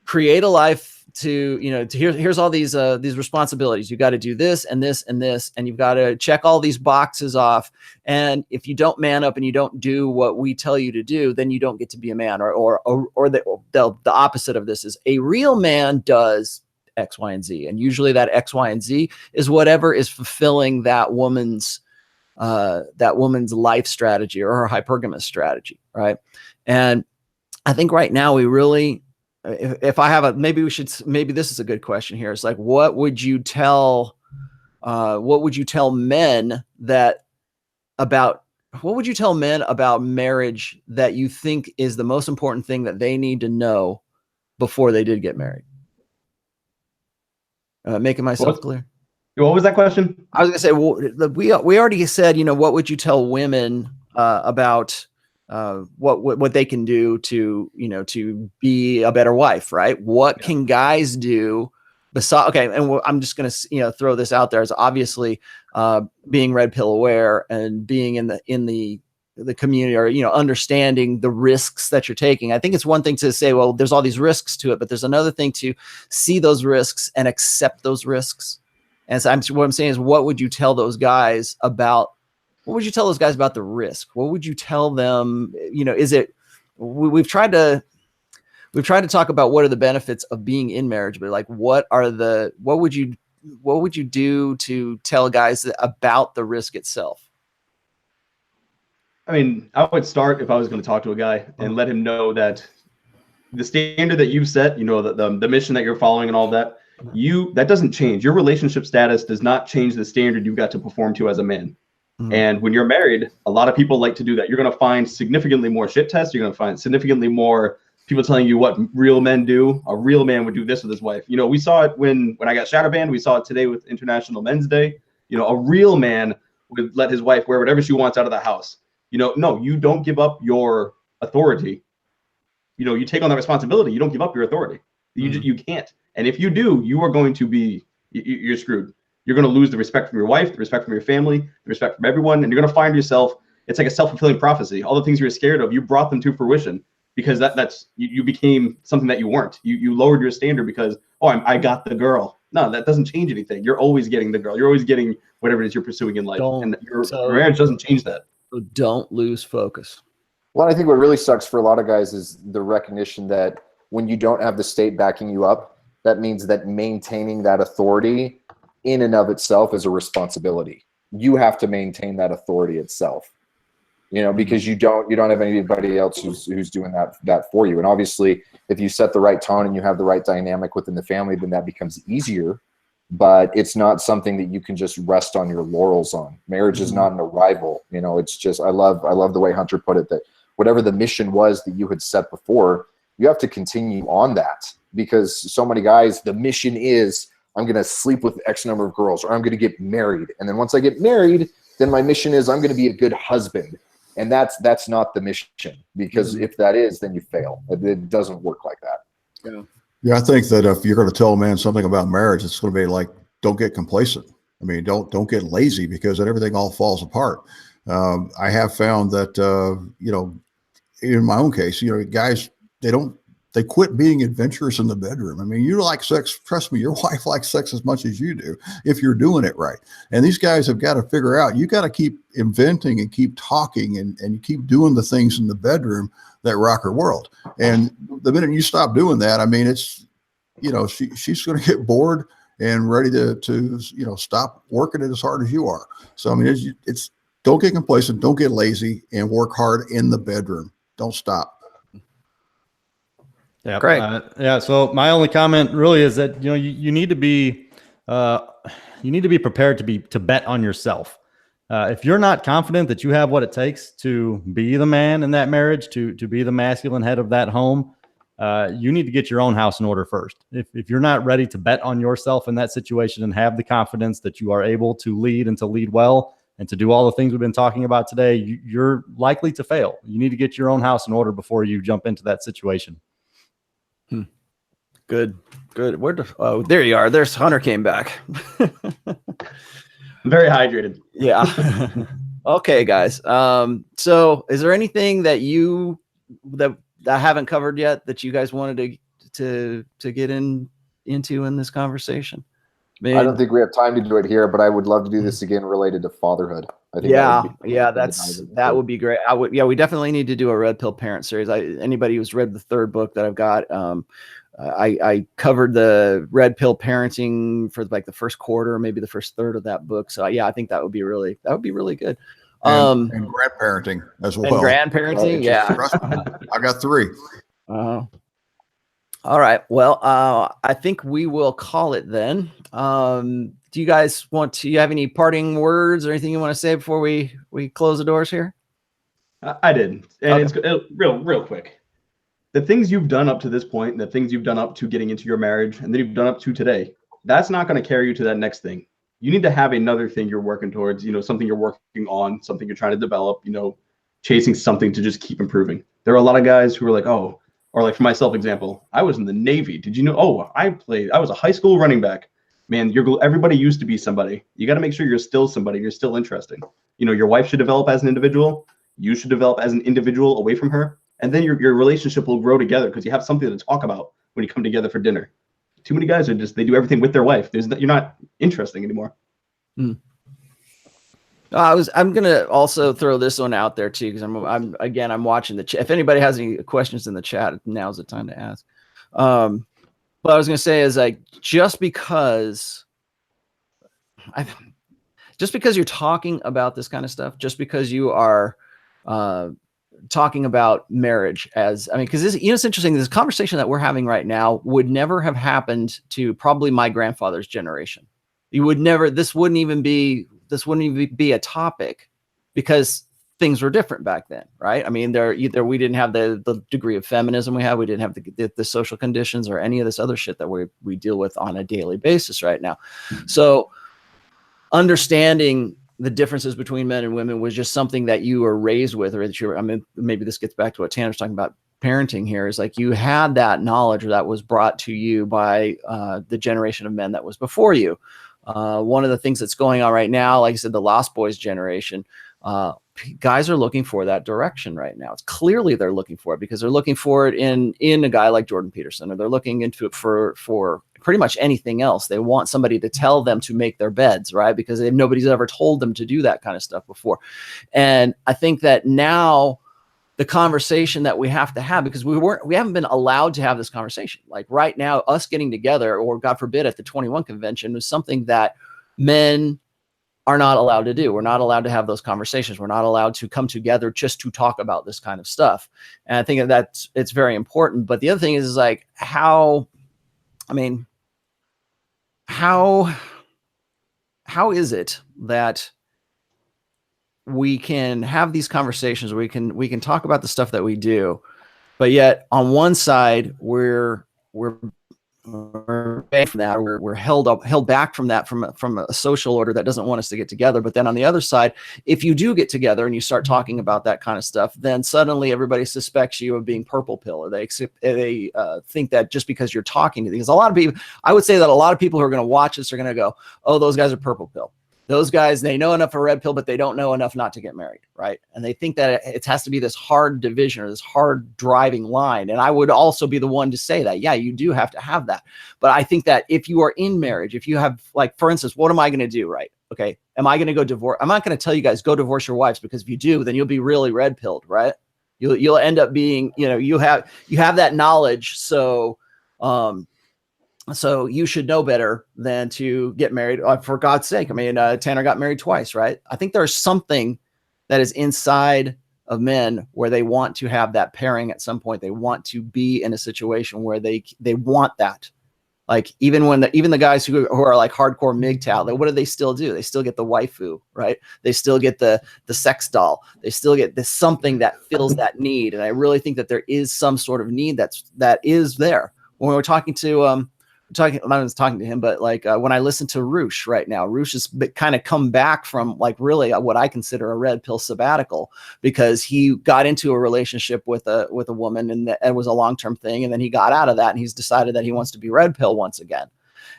create a life to here's all these responsibilities. You got to do this and this and this, and you've got to check all these boxes off. And if you don't man up and you don't do what we tell you to do, then you don't get to be a man. Or the opposite of this is a real man does X, Y, and Z. And usually that X, Y, and Z is whatever is fulfilling that woman's life strategy or her hypergamous strategy, right? And I think right now we really, if I have maybe this is a good question here. It's like, what would you tell men about marriage that you think is the most important thing that they need to know before they did get married? Making myself clear.
What was that question?
I was going to say, well, we already said, what would you tell women about what they can do to be a better wife, right? What can guys do besides? Okay, and I'm just going to throw this out there as obviously being red pill aware and being in the community, or understanding the risks that you're taking. I think it's one thing to say, well, there's all these risks to it, but there's another thing to see those risks and accept those risks. And so what I'm saying is, what would you tell those guys about? What would you tell those guys about the risk? What would you tell them? Is it? We've tried to talk about what are the benefits of being in marriage, but like, what would you do to tell guys about the risk itself?
I mean, I would start, if I was going to talk to a guy, and let him know that the standard that you've set, the mission that you're following and all that, that doesn't change. Your relationship status does not change the standard you've got to perform to as a man. Mm-hmm. And when you're married, a lot of people like to do that. You're going to find significantly more shit tests. You're going to find significantly more people telling you what real men do. A real man would do this with his wife. We saw it when I got shadow banned. We saw it today with International Men's Day. A real man would let his wife wear whatever she wants out of the house. No, you don't give up your authority. You take on the responsibility. You don't give up your authority. You can't. And if you do, you are going to be, you're screwed. You're going to lose the respect from your wife, the respect from your family, the respect from everyone. And you're going to find yourself, it's like a self-fulfilling prophecy. All the things you were scared of, you brought them to fruition because that's you became something that you weren't. You lowered your standard because, I got the girl. No, that doesn't change anything. You're always getting the girl. You're always getting whatever it is you're pursuing in life. And your marriage doesn't change that.
So don't lose focus.
Well, I think what really sucks for a lot of guys is the recognition that when you don't have the state backing you up, that means that maintaining that authority in and of itself is a responsibility. You have to maintain that authority itself, because you don't have anybody else who's doing that for you. And obviously, if you set the right tone and you have the right dynamic within the family, then that becomes easier. But it's not something that you can just rest on your laurels on. Marriage is not an arrival. It's just, I love the way Hunter put it, that whatever the mission was that you had set before, you have to continue on that, because so many guys, the mission is, I'm going to sleep with X number of girls, or I'm going to get married. And then once I get married, then my mission is I'm going to be a good husband. And that's not the mission, because if that is, then you fail. It doesn't work like that.
Yeah, I think that if you're going to tell a man something about marriage, it's going to be like, don't get complacent. I mean, don't get lazy, because then everything all falls apart. I have found that, in my own case, guys, they quit being adventurous in the bedroom. I mean, you like sex. Trust me, your wife likes sex as much as you do if you're doing it right. And these guys have got to figure out, you got to keep inventing and keep talking and you keep doing the things in the bedroom that rock her world. And the minute you stop doing that, I mean, it's, she's going to get bored and ready to stop working it as hard as you are. So, I mean, it's don't get complacent, don't get lazy, and work hard in the bedroom. Don't stop.
Yeah.
Great.
So my only comment really is that, you need to be prepared to bet on yourself. If you're not confident that you have what it takes to be the man in that marriage, to be the masculine head of that home, you need to get your own house in order first. If you're not ready to bet on yourself in that situation and have the confidence that you are able to lead and to lead well and to do all the things we've been talking about today, you're likely to fail. You need to get your own house in order before you jump into that situation.
Good. There you are. There's Hunter came back.
Very hydrated.
Yeah. Okay, guys. So is there anything that I haven't covered yet that you guys wanted to get into in this conversation?
I don't think we have time to do it here, but I would love to do this again related to fatherhood. I think that would be great. We definitely need to do a Red Pill Parent series. Anybody who's read the third book that I've got, I covered the Red Pill Parenting for like the first quarter, maybe the first third of that book. So I think that would be really good.
And grandparenting as well.
And grandparenting,
I got 3.
All right. Well, I think we will call it then. Do you guys you have any parting words or anything you want to say before we close the doors here?
I did. And it's real quick. The things you've done up to this point, the things you've done up to getting into your marriage, and then you've done up to today, that's not going to carry you to that next thing. You need to have another thing you're working towards, something you're working on, something you're trying to develop, chasing something to just keep improving. There are a lot of guys who are like, or like for myself, example, I was in the Navy. Did you know? I was a high school running back. Man, everybody used to be somebody. You got to make sure you're still somebody. You're still interesting. Your wife should develop as an individual. You should develop as an individual away from her. And then your relationship will grow together because you have something to talk about when you come together for dinner. Too many guys they do everything with their wife. You're not interesting anymore.
I'm gonna also throw this one out there too, because I'm watching the chat. If anybody has any questions in the chat, now's the time to ask. What I was gonna say is just because you're talking about this kind of stuff, just because you are talking about marriage because it's interesting. This conversation that we're having right now would never have happened to probably my grandfather's generation. This wouldn't even be a topic because things were different back then, right? I mean, we didn't have the degree of feminism we have. We didn't have the social conditions or any of this other shit that we deal with on a daily basis right now. So understanding the differences between men and women was just something that you were raised with, or that you're, I mean, maybe this gets back to what Tanner's talking about parenting here, is like you had that knowledge that was brought to you by the generation of men that was before you. One of the things that's going on right now, like I said, the Lost Boys generation, guys are looking for that direction right now. It's clearly they're looking for it because they're looking for it in a guy like Jordan Peterson, or they're looking into it for pretty much anything else. They want somebody to tell them to make their beds, right? Because nobody's ever told them to do that kind of stuff before. And I think that now the conversation that we have to have, because we haven't been allowed to have this conversation. Like right now, us getting together, or God forbid at the 21 convention, is something that men are not allowed to do. We're not allowed to have those conversations. We're not allowed to come together just to talk about this kind of stuff. And I think that it's very important. But the other thing is like how is it that we can have these conversations, we can talk about the stuff that we do, but yet on one side we're from that, or we're held back from that, from a social order that doesn't want us to get together. But then on the other side, if you do get together and you start talking about that kind of stuff, then suddenly everybody suspects you of being purple pill, or they think that just because you're talking to these, a lot of people, I would say that a lot of people who are going to watch this are going to go, oh, those guys are purple pill. Those guys, they know enough for red pill, but they don't know enough not to get married, right? And they think that it has to be this hard division or this hard driving line. And I would also be the one to say that, yeah, you do have to have that. But I think that if you are in marriage, if you have, like, for instance, what am I going to do, right? Okay, am I going to go divorce? I'm not going to tell you guys go divorce your wives, because if you do, then you'll be really red pilled, right? You'll end up being, you have that knowledge, so you should know better than to get married, for God's sake. I mean, Tanner got married twice, right? I think there's something that is inside of men where they want to have that pairing at some point. They want to be in a situation where they want that. Like even the guys who are like hardcore MGTOW, what do they still do? They still get the waifu, right? They still get the sex doll. They still get this something that fills that need. And I really think that there is some sort of need that is there. When we're talking to I was talking to him, but like when I listen to Roosh right now, Roosh has kind of come back from like really what I consider a red pill sabbatical, because he got into a relationship with a woman, and it was a long-term thing. And then he got out of that, and he's decided that he wants to be red pill once again.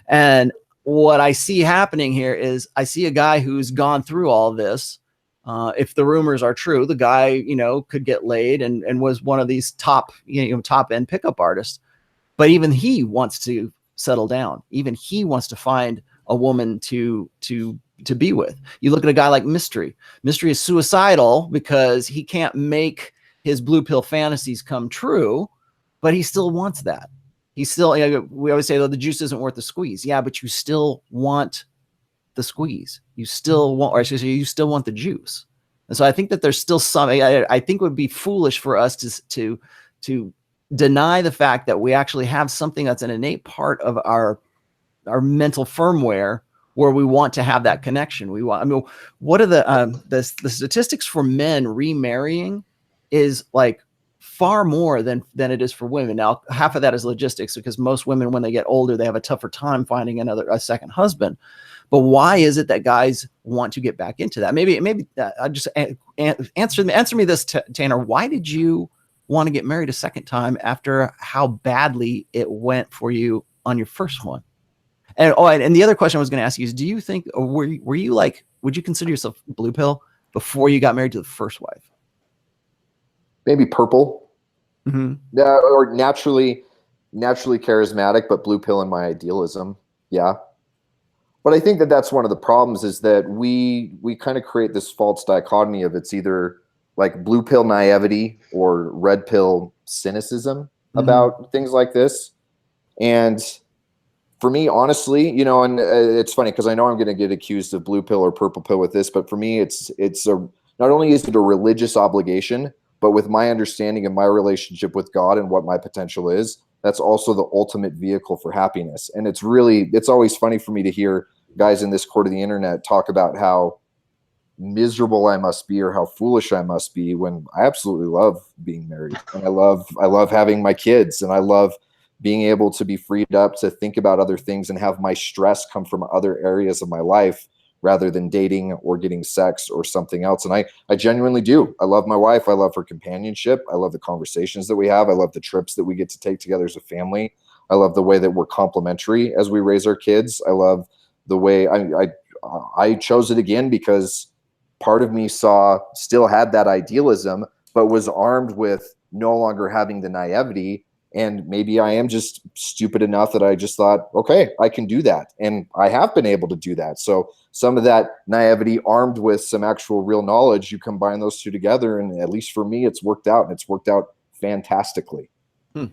And what I see happening here is I see a guy who's gone through all this. If the rumors are true, the guy, could get laid and was one of these top end pickup artists, but even he wants to settle down. Even he wants to find a woman to be with. You look at a guy like Mystery. Mystery is suicidal because he can't make his blue pill fantasies come true, but he still wants that. He still, we always say, though, the juice isn't worth the squeeze. Yeah, but you still want the squeeze. You still want, or I should say, you still want the juice. And so I think that there's still some, I think it would be foolish for us to deny the fact that we actually have something that's an innate part of our mental firmware where we want to have that connection. What are the statistics for men remarrying is like far more than it is for women. Now, half of that is logistics, because most women, when they get older, they have a tougher time finding a second husband. But why is it that guys want to get back into that? Maybe I just answer me this, Tanner. Why did you want to get married a second time after how badly it went for you on your first one? And the other question I was going to ask you is, do you think, or were you like, would you consider yourself blue pill before you got married to the first wife?
Maybe purple.
Mm-hmm.
Or naturally charismatic, but blue pill in my idealism. Yeah. But I think that that's one of the problems, is that we kind of create this false dichotomy of it's either like blue pill naivety or red pill cynicism about things like this. And for me, honestly, and it's funny because I know I'm going to get accused of blue pill or purple pill with this, but for me, it's not only is it a religious obligation, but with my understanding of my relationship with God and what my potential is, that's also the ultimate vehicle for happiness. And it's always funny for me to hear guys in this court of the internet talk about how miserable I must be or how foolish I must be, when I absolutely love being married, and I love having my kids, and I love being able to be freed up to think about other things and have my stress come from other areas of my life rather than dating or getting sex or something else. And I genuinely do. I love my wife. I love her companionship. I love the conversations that we have. I love the trips that we get to take together as a family. I love the way that we're complementary as we raise our kids. I love the way I chose it again because part of me still had that idealism, but was armed with no longer having the naivety. And maybe I am just stupid enough that I just thought, okay, I can do that. And I have been able to do that. So some of that naivety armed with some actual real knowledge, you combine those two together. And at least for me, it's worked out, and it's worked out fantastically.
Okay.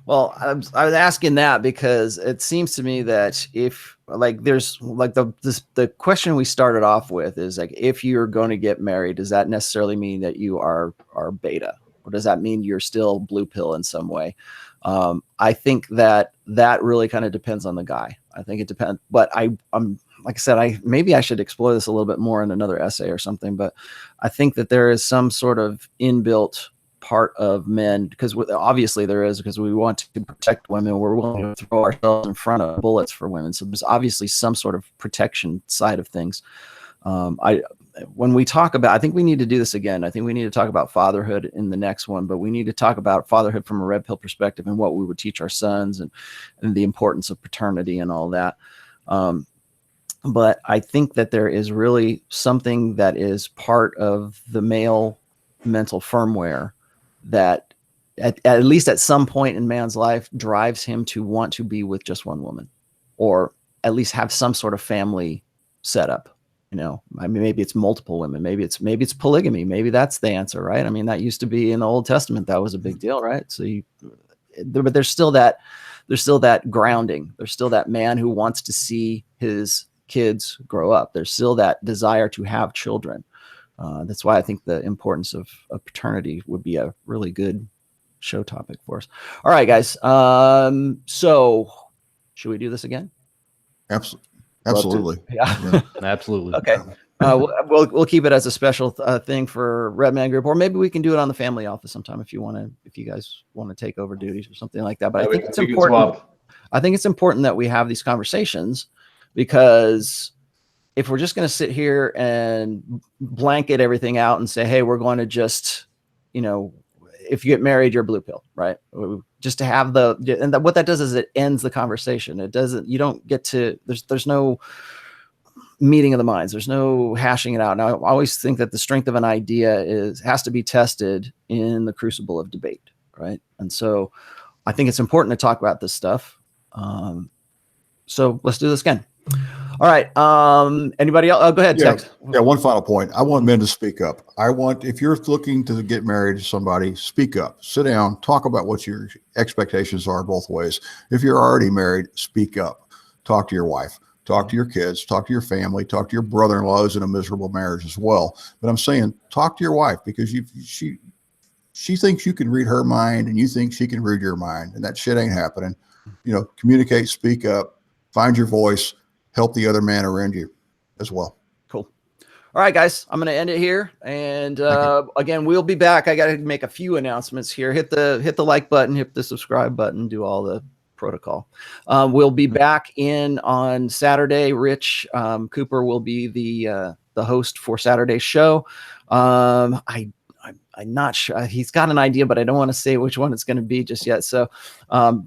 Well, I was asking that because it seems to me that if there's the question we started off with is like, if you're going to get married, does that necessarily mean that you are beta? Or does that mean you're still blue pill in some way? I think that really kind of depends on the guy. I think it depends, but I'm like I said, maybe I should explore this a little bit more in another essay or something, but I think that there is some sort of inbuilt part of men, because obviously there is, because we want to protect women. We're willing to throw ourselves in front of bullets for women. So there's obviously some sort of protection side of things. When we talk about, I think we need to do this again. I think we need to talk about fatherhood in the next one, but we need to talk about fatherhood from a red pill perspective and what we would teach our sons and the importance of paternity and all that. But I think that there is really something that is part of the male mental firmware that at least at some point in man's life drives him to want to be with just one woman, or at least have some sort of family setup. You know, I mean, maybe it's multiple women, maybe it's polygamy. Maybe that's the answer, right? I mean, that used to be in the Old Testament. That was a big deal, right? So but there's still that grounding. There's still that man who wants to see his kids grow up. There's still that desire to have children. That's why I think the importance of paternity would be a really good show topic for us. All right, guys. So should we do this again?
Absolutely.
Yeah.
Absolutely.
Okay. We'll keep it as a special thing for Red Man Group, or maybe we can do it on the family office sometime if you guys want to take over duties or something like that. But I think it's important. I think it's important that we have these conversations, because if we're just going to sit here and blanket everything out and say, hey, we're going to just, if you get married, you're blue pill, right? Just to have what that does is it ends the conversation. It doesn't, you don't get to, there's no meeting of the minds. There's no hashing it out. Now, I always think that the strength of an idea has to be tested in the crucible of debate, right? And so I think it's important to talk about this stuff. So let's do this again. All right. Anybody else? Go ahead, Tex.
Yeah. One final point. I want men to speak up. If you're looking to get married to somebody, speak up, sit down, talk about what your expectations are both ways. If you're already married, speak up, talk to your wife, talk to your kids, talk to your family, talk to your brother-in-law who's in a miserable marriage as well. But I'm saying, talk to your wife, because she thinks you can read her mind and you think she can read your mind, and that shit ain't happening. Communicate, speak up, find your voice, help the other man around you as well.
Cool. All right, guys, I'm going to end it here. And again, we'll be back. I got to make a few announcements here. Hit the like button, hit the subscribe button, do all the protocol. We'll be back in on Saturday. Rich Cooper will be the host for Saturday's show. I'm not sure. He's got an idea, but I don't want to say which one it's going to be just yet. So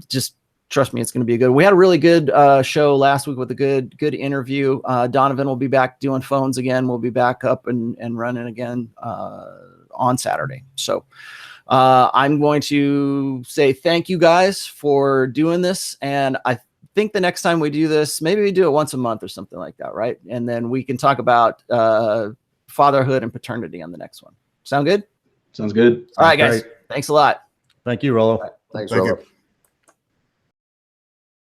just trust me, it's going to be a good. We had a really good show last week with a good interview. Donovan will be back doing phones again. We'll be back up and running again on Saturday. So I'm going to say thank you guys for doing this. And I think the next time we do this, maybe we do it once a month or something like that, right? And then we can talk about fatherhood and paternity on the next one. Sound good?
Sounds good.
All right, guys. Great. Thanks a lot.
Thank you, Rollo.
Thanks,
Thank
Rollo.
you.